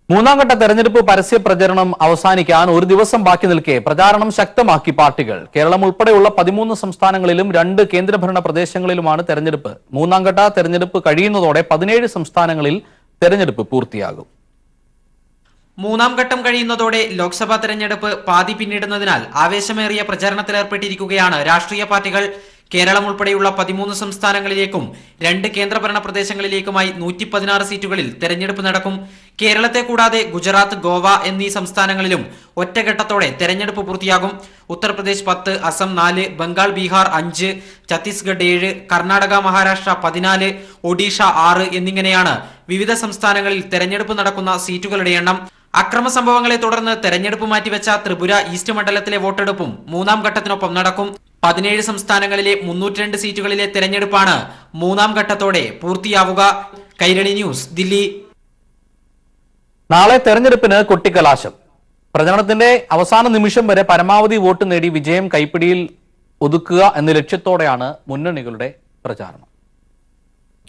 മൂന്നാം ഘട്ട തെരഞ്ഞെടുപ്പ് പരസ്യ പ്രചരണം അവസാനിക്കാൻ ഒരു ദിവസം ബാക്കി നിൽക്കെ പ്രചാരണം ശക്തമാക്കി പാർട്ടികൾ. കേരളം ഉൾപ്പെടെയുള്ള 13 സംസ്ഥാനങ്ങളിലും 2 കേന്ദ്രഭരണ പ്രദേശങ്ങളിലുമാണ് തെരഞ്ഞെടുപ്പ്. മൂന്നാം ഘട്ട തെരഞ്ഞെടുപ്പ് കഴിയുന്നതോടെ 17 സംസ്ഥാനങ്ങളിൽ തെരഞ്ഞെടുപ്പ് പൂർത്തിയാകും. മൂന്നാം ഘട്ടം കഴിയുന്നതോടെ ലോക്സഭാ തെരഞ്ഞെടുപ്പ് പാതി പിന്നിടുന്നതിനാൽ ആവേശമേറിയ പ്രചാരണത്തിലേർപ്പെട്ടിരിക്കുകയാണ് രാഷ്ട്രീയ പാർട്ടികൾ. കേരളം ഉൾപ്പെടെയുള്ള 13 സംസ്ഥാനങ്ങളിലേക്കും 2 കേന്ദ്രഭരണ പ്രദേശങ്ങളിലേക്കുമായി 116 സീറ്റുകളിൽ തെരഞ്ഞെടുപ്പ് നടക്കും. കേരളത്തെ കൂടാതെ ഗുജറാത്ത്, ഗോവ എന്നീ സംസ്ഥാനങ്ങളിലും ഒറ്റഘട്ടത്തോടെ തെരഞ്ഞെടുപ്പ് പൂർത്തിയാകും. ഉത്തർപ്രദേശ് 10, അസം 4, ബംഗാൾ, ബീഹാർ 5, ഛത്തീസ്ഗഡ് 7, കർണാടക, മഹാരാഷ്ട്ര 14, ഒഡീഷ 6 എന്നിങ്ങനെയാണ് വിവിധ സംസ്ഥാനങ്ങളിൽ തെരഞ്ഞെടുപ്പ് നടക്കുന്ന സീറ്റുകളുടെ എണ്ണം. അക്രമ സംഭവങ്ങളെ തുടർന്ന് തെരഞ്ഞെടുപ്പ് മാറ്റിവെച്ച ത്രിപുര ഈസ്റ്റ് മണ്ഡലത്തിലെ വോട്ടെടുപ്പും 3ാം ഘട്ടത്തിനൊപ്പം നടക്കും. 17 സംസ്ഥാനങ്ങളിലെ 302 സീറ്റുകളിലെ തെരഞ്ഞെടുപ്പാണ് 3ാം ഘട്ടത്തോടെ പൂർത്തിയാവുക. കൈരളി ന്യൂസ്, ദില്ലി. നാളെ തെരഞ്ഞെടുപ്പിന് കൊട്ടിക്കലാശം. പ്രചരണത്തിന്റെ അവസാന നിമിഷം വരെ പരമാവധി വോട്ട് നേടി വിജയം കൈപ്പിടിയിൽ ഒതുക്കുക എന്ന ലക്ഷ്യത്തോടെയാണ് മുന്നണികളുടെ പ്രചാരണം.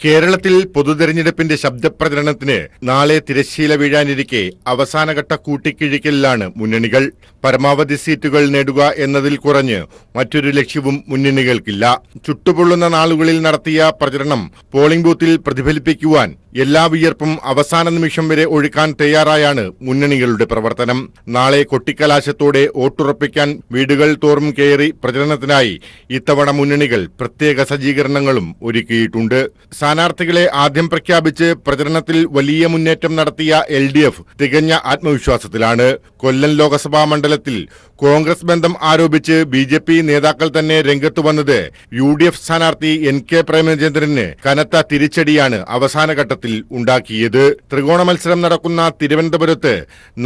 കേരളത്തിൽ പൊതുതെരഞ്ഞെടുപ്പിന്റെ ശബ്ദപ്രചരണത്തിന് നാളെ തിരശ്ശീല വീഴാനിരിക്കെ അവസാനഘട്ട കൂട്ടിക്കിഴിക്കലിലാണ് മുന്നണികൾ. പരമാവധി സീറ്റുകൾ നേടുക എന്നതിൽ കുറഞ്ഞ് മറ്റൊരു ലക്ഷ്യവും മുന്നണികൾക്കില്ല. ചുട്ടുപൊള്ളുന്ന നാളുകളിൽ നടത്തിയ പ്രചരണം പോളിംഗ് ബൂത്തിൽ പ്രതിഫലിപ്പിക്കുവാൻ എല്ലാ വിയർപ്പും അവസാന നിമിഷം വരെ ഒഴുക്കാൻ തയ്യാറായാണ് മുന്നണികളുടെ പ്രവർത്തനം. നാളെ കൊട്ടിക്കലാശത്തോടെ വോട്ടുറപ്പിക്കാൻ വീടുകൾ തോറും കയറി പ്രചരണത്തിനായി ഇത്തവണ മുന്നണികൾ പ്രത്യേക സജ്ജീകരണങ്ങളും ഒരുക്കിയിട്ടുണ്ട്. സ്ഥാനാർത്ഥികളെ ആദ്യം പ്രഖ്യാപിച്ച് പ്രചരണത്തിൽ വലിയ മുന്നേറ്റം നടത്തിയ LDF തികഞ്ഞ ആത്മവിശ്വാസത്തിലാണ്. കൊല്ലം ലോക്സഭാ മണ്ഡലത്തിൽ കോൺഗ്രസ് ബന്ധം ആരോപിച്ച് BJP നേതാക്കൾ തന്നെ രംഗത്തു വന്നത് UDF സ്ഥാനാർത്ഥി NK പ്രേമചന്ദ്രന് കനത്ത തിരിച്ചടിയാണ് അവസാനഘട്ടത്തിൽ ഉണ്ടാക്കിയത്. ത്രികോണ മത്സരം നടക്കുന്ന തിരുവനന്തപുരത്ത്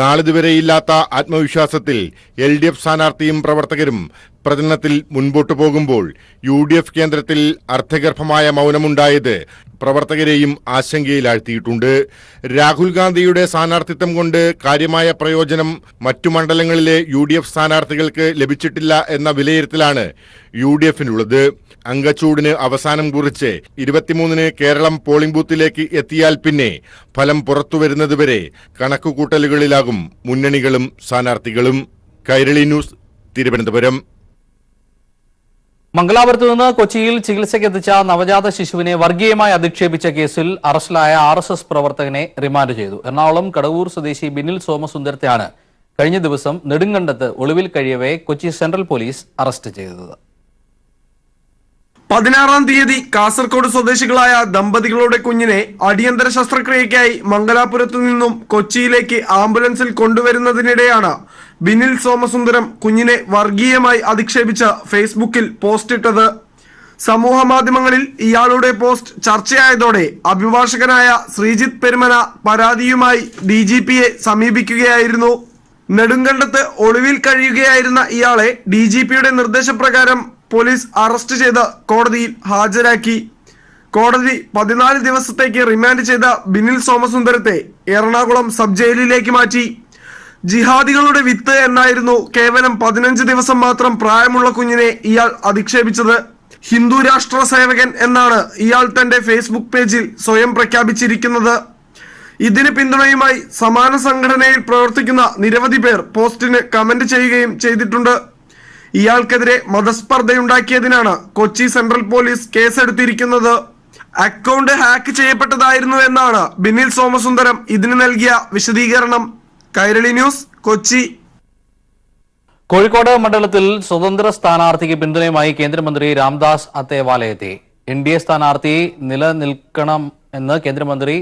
നാളിതുവരെയില്ലാത്ത ആത്മവിശ്വാസത്തിൽ LDF സ്ഥാനാർത്ഥിയും പ്രവർത്തകരും പ്രചരണത്തിൽ മുൻപോട്ടു പോകുമ്പോൾ UDF കേന്ദ്രത്തിൽ അർത്ഥഗർഭമായ മൗനമുണ്ടായത് പ്രവർത്തകരെയും ആശങ്കയിലാഴ്ത്തിയിട്ടുണ്ട്. രാഹുൽ ഗാന്ധിയുടെ സ്ഥാനാർത്ഥിത്വം കൊണ്ട് കാര്യമായ പ്രയോജനം മറ്റു മണ്ഡലങ്ങളിലെ UDF സ്ഥാനാർത്ഥികൾക്ക് ലഭിച്ചിട്ടില്ല എന്ന വിലയിരുത്തലാണ് UDFിനുള്ളത്. അങ്കച്ചൂടിന് അവസാനം കുറിച്ച് 23-ന് കേരളം പോളിംഗ് ബൂത്തിലേക്ക് എത്തിയാൽ പിന്നെ ഫലം പുറത്തുവരുന്നതുവരെ കണക്കുകൂട്ടലുകളിലാകും മുന്നണികളും സ്ഥാനാർത്ഥികളും. കൈരളി ന്യൂസ്, തിരുവനന്തപുരം. മംഗലാപുരത്ത് നിന്ന് കൊച്ചിയിൽ ചികിത്സയ്ക്കെത്തിച്ച നവജാത ശിശുവിനെ വർഗീയമായി അധിക്ഷേപിച്ച കേസിൽ അറസ്റ്റിലായ RSS പ്രവർത്തകനെ റിമാൻഡ് ചെയ്തു. എറണാകുളം കടവൂർ സ്വദേശി ബിനിൽ സോമസുന്ദരത്തെയാണ് കഴിഞ്ഞ ദിവസം നെടുങ്കണ്ടത്ത് ഒളിവിൽ കഴിയവേ കൊച്ചി സെൻട്രൽ പോലീസ് അറസ്റ്റ് ചെയ്തത്. 16-ാം തീയതി കാസർഗോഡ് സ്വദേശികളായ ദമ്പതികളുടെ കുഞ്ഞിനെ അടിയന്തര ശസ്ത്രക്രിയയ്ക്കായി മംഗലാപുരത്തു നിന്നും കൊച്ചിയിലേക്ക് ആംബുലൻസിൽ കൊണ്ടുവരുന്നതിനിടെയാണ് ബിനിൽ സോമസുന്ദരം കുഞ്ഞിനെ വർഗീയമായി അധിക്ഷേപിച്ച് ഫേസ്ബുക്കിൽ പോസ്റ്റിട്ടത്. സമൂഹ മാധ്യമങ്ങളിൽ ഇയാളുടെ പോസ്റ്റ് ചർച്ചയായതോടെ അഭിഭാഷകനായ ശ്രീജിത്ത് പെരുമന പരാതിയുമായി DGPയെ സമീപിക്കുകയായിരുന്നു. നെടുങ്കണ്ടത്ത് ഒളിവിൽ കഴിയുകയായിരുന്ന ഇയാളെ DGPയുടെ നിർദ്ദേശപ്രകാരം പോലീസ് അറസ്റ്റ് ചെയ്ത് കോടതിയിൽ ഹാജരാക്കി. കോടതി 14 ദിവസത്തേക്ക് റിമാൻഡ് ചെയ്ത ബിനിൽ സോമസുന്ദരത്തെ എറണാകുളം സബ് ജയിലിലേക്ക് മാറ്റി. ജിഹാദികളുടെ വിത്ത് എന്നായിരുന്നു കേവലം 15 ദിവസം മാത്രം പ്രായമുള്ള കുഞ്ഞിനെ ഇയാൾ അധിക്ഷേപിച്ചത്. ഹിന്ദു രാഷ്ട്ര സേവകൻ എന്നാണ് ഇയാൾ തന്റെ ഫേസ്ബുക്ക് പേജിൽ സ്വയം പ്രഖ്യാപിച്ചിരിക്കുന്നത്. ഇതിന് പിന്തുണയുമായി സമാന സംഘടനയിൽ പ്രവർത്തിക്കുന്ന നിരവധി പേർ പോസ്റ്റിന് കമന്റ് ചെയ്യുകയും ചെയ്തിട്ടുണ്ട്. ഇയാൾക്കെതിരെ മതസ്പർദ്ധയുണ്ടാക്കിയതിനാണ് കൊച്ചി സെൻട്രൽ പോലീസ് കേസെടുത്തിരിക്കുന്നത്. അക്കൗണ്ട് ഹാക്ക് ചെയ്യപ്പെട്ടതായിരുന്നു എന്നാണ് ബിനിൽ സോമസുന്ദരം ഇതിന് നൽകിയ വിശദീകരണം. കൈരളി ന്യൂസ്, കൊച്ചി. കോഴിക്കോട് മണ്ഡലത്തിൽ സ്വതന്ത്ര സ്ഥാനാർത്ഥിക്ക് പിന്തുണയുമായി കേന്ദ്രമന്ത്രി രാംദാസ് അത്തേവാല എത്തി. NDA സ്ഥാനാർത്ഥി നിലനിൽക്കണം എന്ന് കേന്ദ്രമന്ത്രി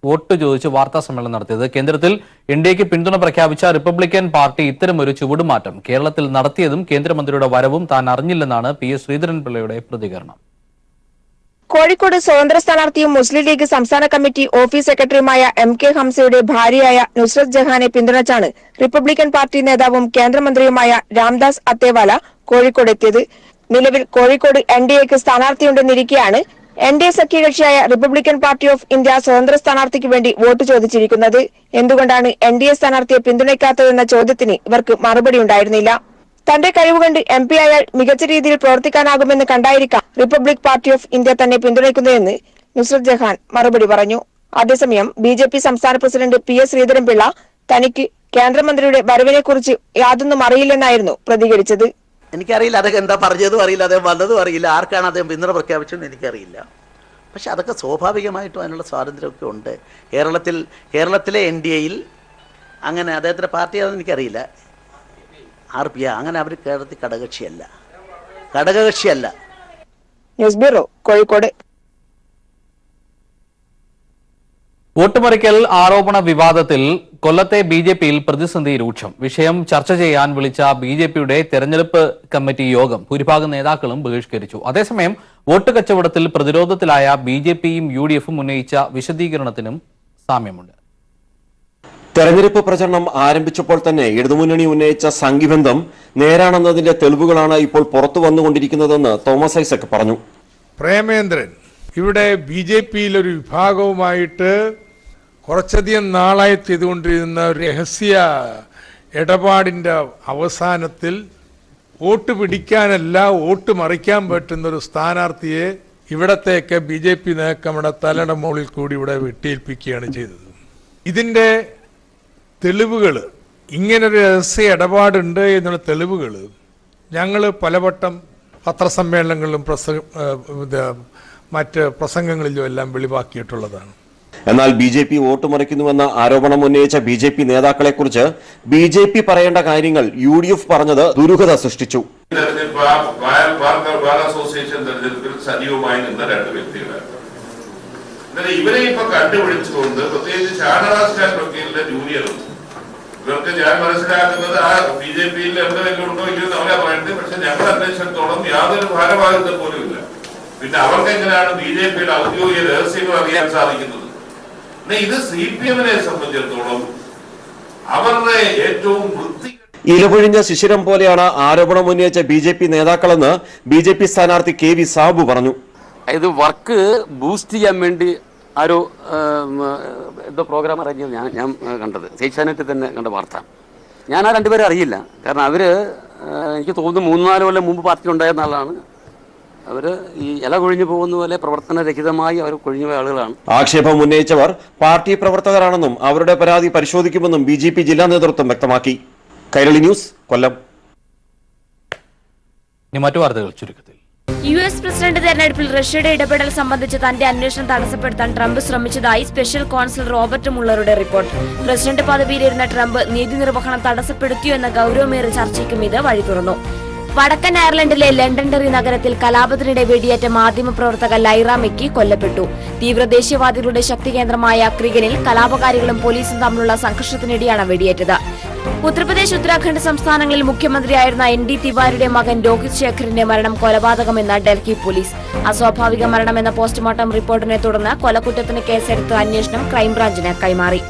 വോട്ട് ചോദിച്ച് വാർത്താ സമ്മേളനം നടത്തിയത്. കേന്ദ്രത്തിൽ NDAക്ക് പിന്തുണ പ്രഖ്യാപിച്ച റിപ്പബ്ലിക്കൻ പാർട്ടി ഇത്തരമൊരു ചുവടുമാറ്റം കേരളത്തിൽ നടത്തിയതും കേന്ദ്രമന്ത്രിയുടെ വരവും താൻ അറിഞ്ഞില്ലെന്നാണ് PS ശ്രീധരൻപിള്ളയുടെ പ്രതികരണം. കോഴിക്കോട് സ്വതന്ത്ര സ്ഥാനാർത്ഥിയും മുസ്ലിം ലീഗ് സംസ്ഥാന കമ്മിറ്റി ഓഫീസ് സെക്രട്ടറിയുമായ MK ഹംസയുടെ ഭാര്യയായ നുസ്രത് ജഹാനെ പിന്തുണച്ചാണ് റിപ്പബ്ലിക്കൻ പാർട്ടി നേതാവും കേന്ദ്രമന്ത്രിയുമായ രാംദാസ് അത്തേവാല കോഴിക്കോട് എത്തിയത്. നിലവിൽ കോഴിക്കോട് NDAക്ക് സ്ഥാനാർത്ഥിയുണ്ടെന്നിരിക്കെയാണ് NDA സഖ്യകക്ഷിയായ റിപ്പബ്ലിക്കൻ പാർട്ടി ഓഫ് ഇന്ത്യ സ്വതന്ത്ര സ്ഥാനാർത്ഥിക്ക് വേണ്ടി വോട്ട് ചോദിച്ചിരിക്കുന്നത്. എന്തുകൊണ്ടാണ് NDA സ്ഥാനാർത്ഥിയെ പിന്തുണയ്ക്കാത്തതെന്ന ചോദ്യത്തിന് ഇവർക്ക് മറുപടി ഉണ്ടായിരുന്നില്ല. തന്റെ കഴിവുകണ്ട് MP ആയാൽ മികച്ച രീതിയിൽ പ്രവർത്തിക്കാനാകുമെന്ന് കണ്ടായിരിക്കാം റിപ്പബ്ലിക് പാർട്ടി ഓഫ് ഇന്ത്യ തന്നെ പിന്തുണയ്ക്കുന്നതെന്ന് നുസ്രത് ജഹാൻ മറുപടി പറഞ്ഞു. അതേസമയം BJP സംസ്ഥാന പ്രസിഡന്റ് PS ശ്രീധരൻപിള്ള തനിക്ക് കേന്ദ്രമന്ത്രിയുടെ വരവിനെക്കുറിച്ച് യാതൊന്നും അറിയില്ലെന്നായിരുന്നു പ്രതികരിച്ചത്. എനിക്കറിയില്ല അദ്ദേഹം എന്താ പറഞ്ഞതും അറിയില്ല, അദ്ദേഹം വന്നതും അറിയില്ല, ആർക്കാണ് അദ്ദേഹം പിന്തുണ പ്രഖ്യാപിച്ചതെന്ന് എനിക്കറിയില്ല. പക്ഷെ അതൊക്കെ സ്വാഭാവികമായിട്ടും അതിനുള്ള സ്വാതന്ത്ര്യമൊക്കെ ഉണ്ട്. കേരളത്തിലെ NDAയിൽ അങ്ങനെ അദ്ദേഹത്തിൻ്റെ പാർട്ടി അതെന്ന് എനിക്കറിയില്ല. RP അങ്ങനെ അവർ കേരളത്തിൽ ഘടകകക്ഷിയല്ല. ഘടകകക്ഷിയല്ല. News bureau, Kozhikode. വോട്ടുമറിക്കൽ ആരോപണ വിവാദത്തിൽ കൊല്ലത്തെ BJPയിൽ പ്രതിസന്ധി രൂക്ഷം. വിഷയം ചർച്ച ചെയ്യാൻ വിളിച്ച BJPയുടെ തെരഞ്ഞെടുപ്പ് കമ്മിറ്റി യോഗം ഭൂരിഭാഗം നേതാക്കളും ബഹിഷ്കരിച്ചു. അതേസമയം വോട്ട് കച്ചവടത്തിൽ പ്രതിരോധത്തിലായ BJPയും UDFും ഉന്നയിച്ച വിശദീകരണത്തിനും സാമ്യമുണ്ട്. തെരഞ്ഞെടുപ്പ് പ്രചരണം ആരംഭിച്ചപ്പോൾ തന്നെ ഇടതുമുന്നണി ഉന്നയിച്ച സംഘിബന്ധം നേരാണെന്നതിന്റെ തെളിവുകളാണ് ഇപ്പോൾ പുറത്തു വന്നുകൊണ്ടിരിക്കുന്നതെന്ന് തോമസ് ഐസക് പറഞ്ഞു. പ്രേമേന്ദ്രൻ ഇവിടെ BJPയിൽ ഒരു വിഭാഗവുമായിട്ട് കുറച്ചധികം നാളായി ചെയ്തുകൊണ്ടിരുന്ന രഹസ്യ ഇടപാടിന്റെ അവസാനത്തിൽ വോട്ട് പിടിക്കാനല്ല വോട്ട് മറിക്കാൻ പറ്റുന്ന ഒരു സ്ഥാനാർത്ഥിയെ ഇവിടത്തേക്ക് BJP നേതാക്കളുടെ തലയുടെ മുകളിൽ കൂടി ഇവിടെ വെട്ടിയേൽപ്പിക്കുകയാണ് ചെയ്തത്. ഇതിന്റെ തെളിവുകൾ, ഇങ്ങനൊരു രഹസ്യ ഇടപാടുണ്ട് എന്നുള്ള തെളിവുകൾ ഞങ്ങൾ പലവട്ടം പത്രസമ്മേളനങ്ങളിലും മറ്റ് പ്രസംഗങ്ങളിലും എല്ലാം വെളിവാക്കിയിട്ടുള്ളതാണ്. എന്നാൽ BJP വോട്ട് മറിക്കുന്നുവെന്ന ആരോപണം ഉന്നയിച്ച BJP നേതാക്കളെ കുറിച്ച് BJP പറയേണ്ട കാര്യങ്ങൾ UDF പറഞ്ഞത് ദുരൂഹത സൃഷ്ടിച്ചു. അസോസിയേഷൻ തെരഞ്ഞെടുപ്പിൽ സജീവമായി നിന്ന 2 വ്യക്തികളാണ്. ഇവരെ ഇപ്പൊ കണ്ടുപിടിച്ചുകൊണ്ട് പ്രത്യേകിച്ച് ഷാനവാസ് വക്കീലിന്റെ ജൂനിയറും ഇവർക്ക് ഞാൻ മനസ്സിലാക്കുന്നത് ആ BJPയിൽ എന്തെങ്കിലും ഉണ്ടോ ഇല്ലെന്ന് അവരെ പറയുന്നത്. പക്ഷെ ഞങ്ങൾ അന്വേഷണത്തോളം യാതൊരു ഭാരവാഹിത്വം പോലും ഇല്ല. പിന്നെ അവർക്ക് എങ്ങനെയാണ് BJPയുടെ ഔദ്യോഗിക രഹസ്യങ്ങൾ അറിയാൻ സാധിക്കുന്നത്? ഇത് CPMനെ സംബന്ധിച്ചിടത്തോളം അവരുടെ ഏറ്റവും വൃത്തി ഇലപൊഴിഞ്ഞ ശിശിരം പോലെയാണ് ആരോപണം ഉന്നയിച്ച BJP നേതാക്കളെന്ന് BJP സ്ഥാനാർത്ഥി KV സാബു പറഞ്ഞു. ഇത് വർക്ക് ബൂസ്റ്റ് ചെയ്യാൻ വേണ്ടി ആരോ എന്തോ പ്രോഗ്രാം അറേഞ്ച് ഞാൻ കണ്ടത് ഏഷ്യാനെറ്റിൽ തന്നെ കണ്ട വാർത്ത. ഞാൻ ആ 2 പേരെ അറിയില്ല. കാരണം അവർ എനിക്ക് തോന്നുന്നു 3-4 കൊല്ലം മുമ്പ് പാർട്ടിയിൽ ഉണ്ടായിരുന്ന ആളാണ്. അവര് ഈ ഇല കൊഴിഞ്ഞു പോകുന്ന പോലെ പ്രവർത്തനരഹിതമായി അവർ കൊഴിഞ്ഞുപോയ ആളുകളാണ്. ആക്ഷേപം ഉന്നയിച്ചവർ പാർട്ടി പ്രവർത്തകരാണെന്നും അവരുടെ പരാതി പരിശോധിക്കുമെന്നും BJP ജില്ലാ നേതൃത്വം വ്യക്തമാക്കി. കൈരളി ന്യൂസ്, കൊല്ലം. മറ്റു വാർത്തകൾ ചുരുക്കത്തിൽ. US പ്രസിഡന്റ് തെരഞ്ഞെടുപ്പിൽ റഷ്യയുടെ ഇടപെടൽ സംബന്ധിച്ച് തന്റെ അന്വേഷണം തടസ്സപ്പെടുത്താൻ ട്രംപ് ശ്രമിച്ചതായി സ്പെഷ്യൽ കോൺസൽ റോബർട്ട് മുള്ളറുടെ റിപ്പോർട്ട്. പ്രസിഡന്റ് പദവിയിലിരുന്ന ട്രംപ് നീതി നിർവഹണം തടസ്സപ്പെടുത്തിയോ എന്ന ഗൌരവമേറിയ ചർച്ചയ്ക്കും ഇത് വഴി തുറന്നു. വടക്കൻ അയർലൻഡിലെ ലണ്ടൻഡറി നഗരത്തിൽ കലാപത്തിനിടെ വെടിയേറ്റ മാധ്യമപ്രവർത്തക ലൈറ മെക്കി കൊല്ലപ്പെട്ടു. തീവ്ര ദേശീയവാദികളുടെ ശക്തി കേന്ദ്രമായ ക്രിഗനിൽ കലാപകാരികളും പോലീസും തമ്മിലുള്ള സംഘർഷത്തിനിടെയാണ് വെടിയേറ്റത്. ഉത്തർപ്രദേശ്, ഉത്തരാഖണ്ഡ് സംസ്ഥാനങ്ങളിൽ മുഖ്യമന്ത്രിയായിരുന്ന ND തിവാരിയുടെ മകൻ രോഹിത് ശേഖറിന്റെ മരണം കൊലപാതകമെന്ന് ഡൽഹി പോലീസ്. അസ്വാഭാവിക മരണമെന്ന പോസ്റ്റ്മോർട്ടം റിപ്പോർട്ടിനെ തുടർന്ന് കൊലക്കുറ്റത്തിന് കേസെടുത്ത് അന്വേഷണം ക്രൈംബ്രാഞ്ചിന് കൈമാറി.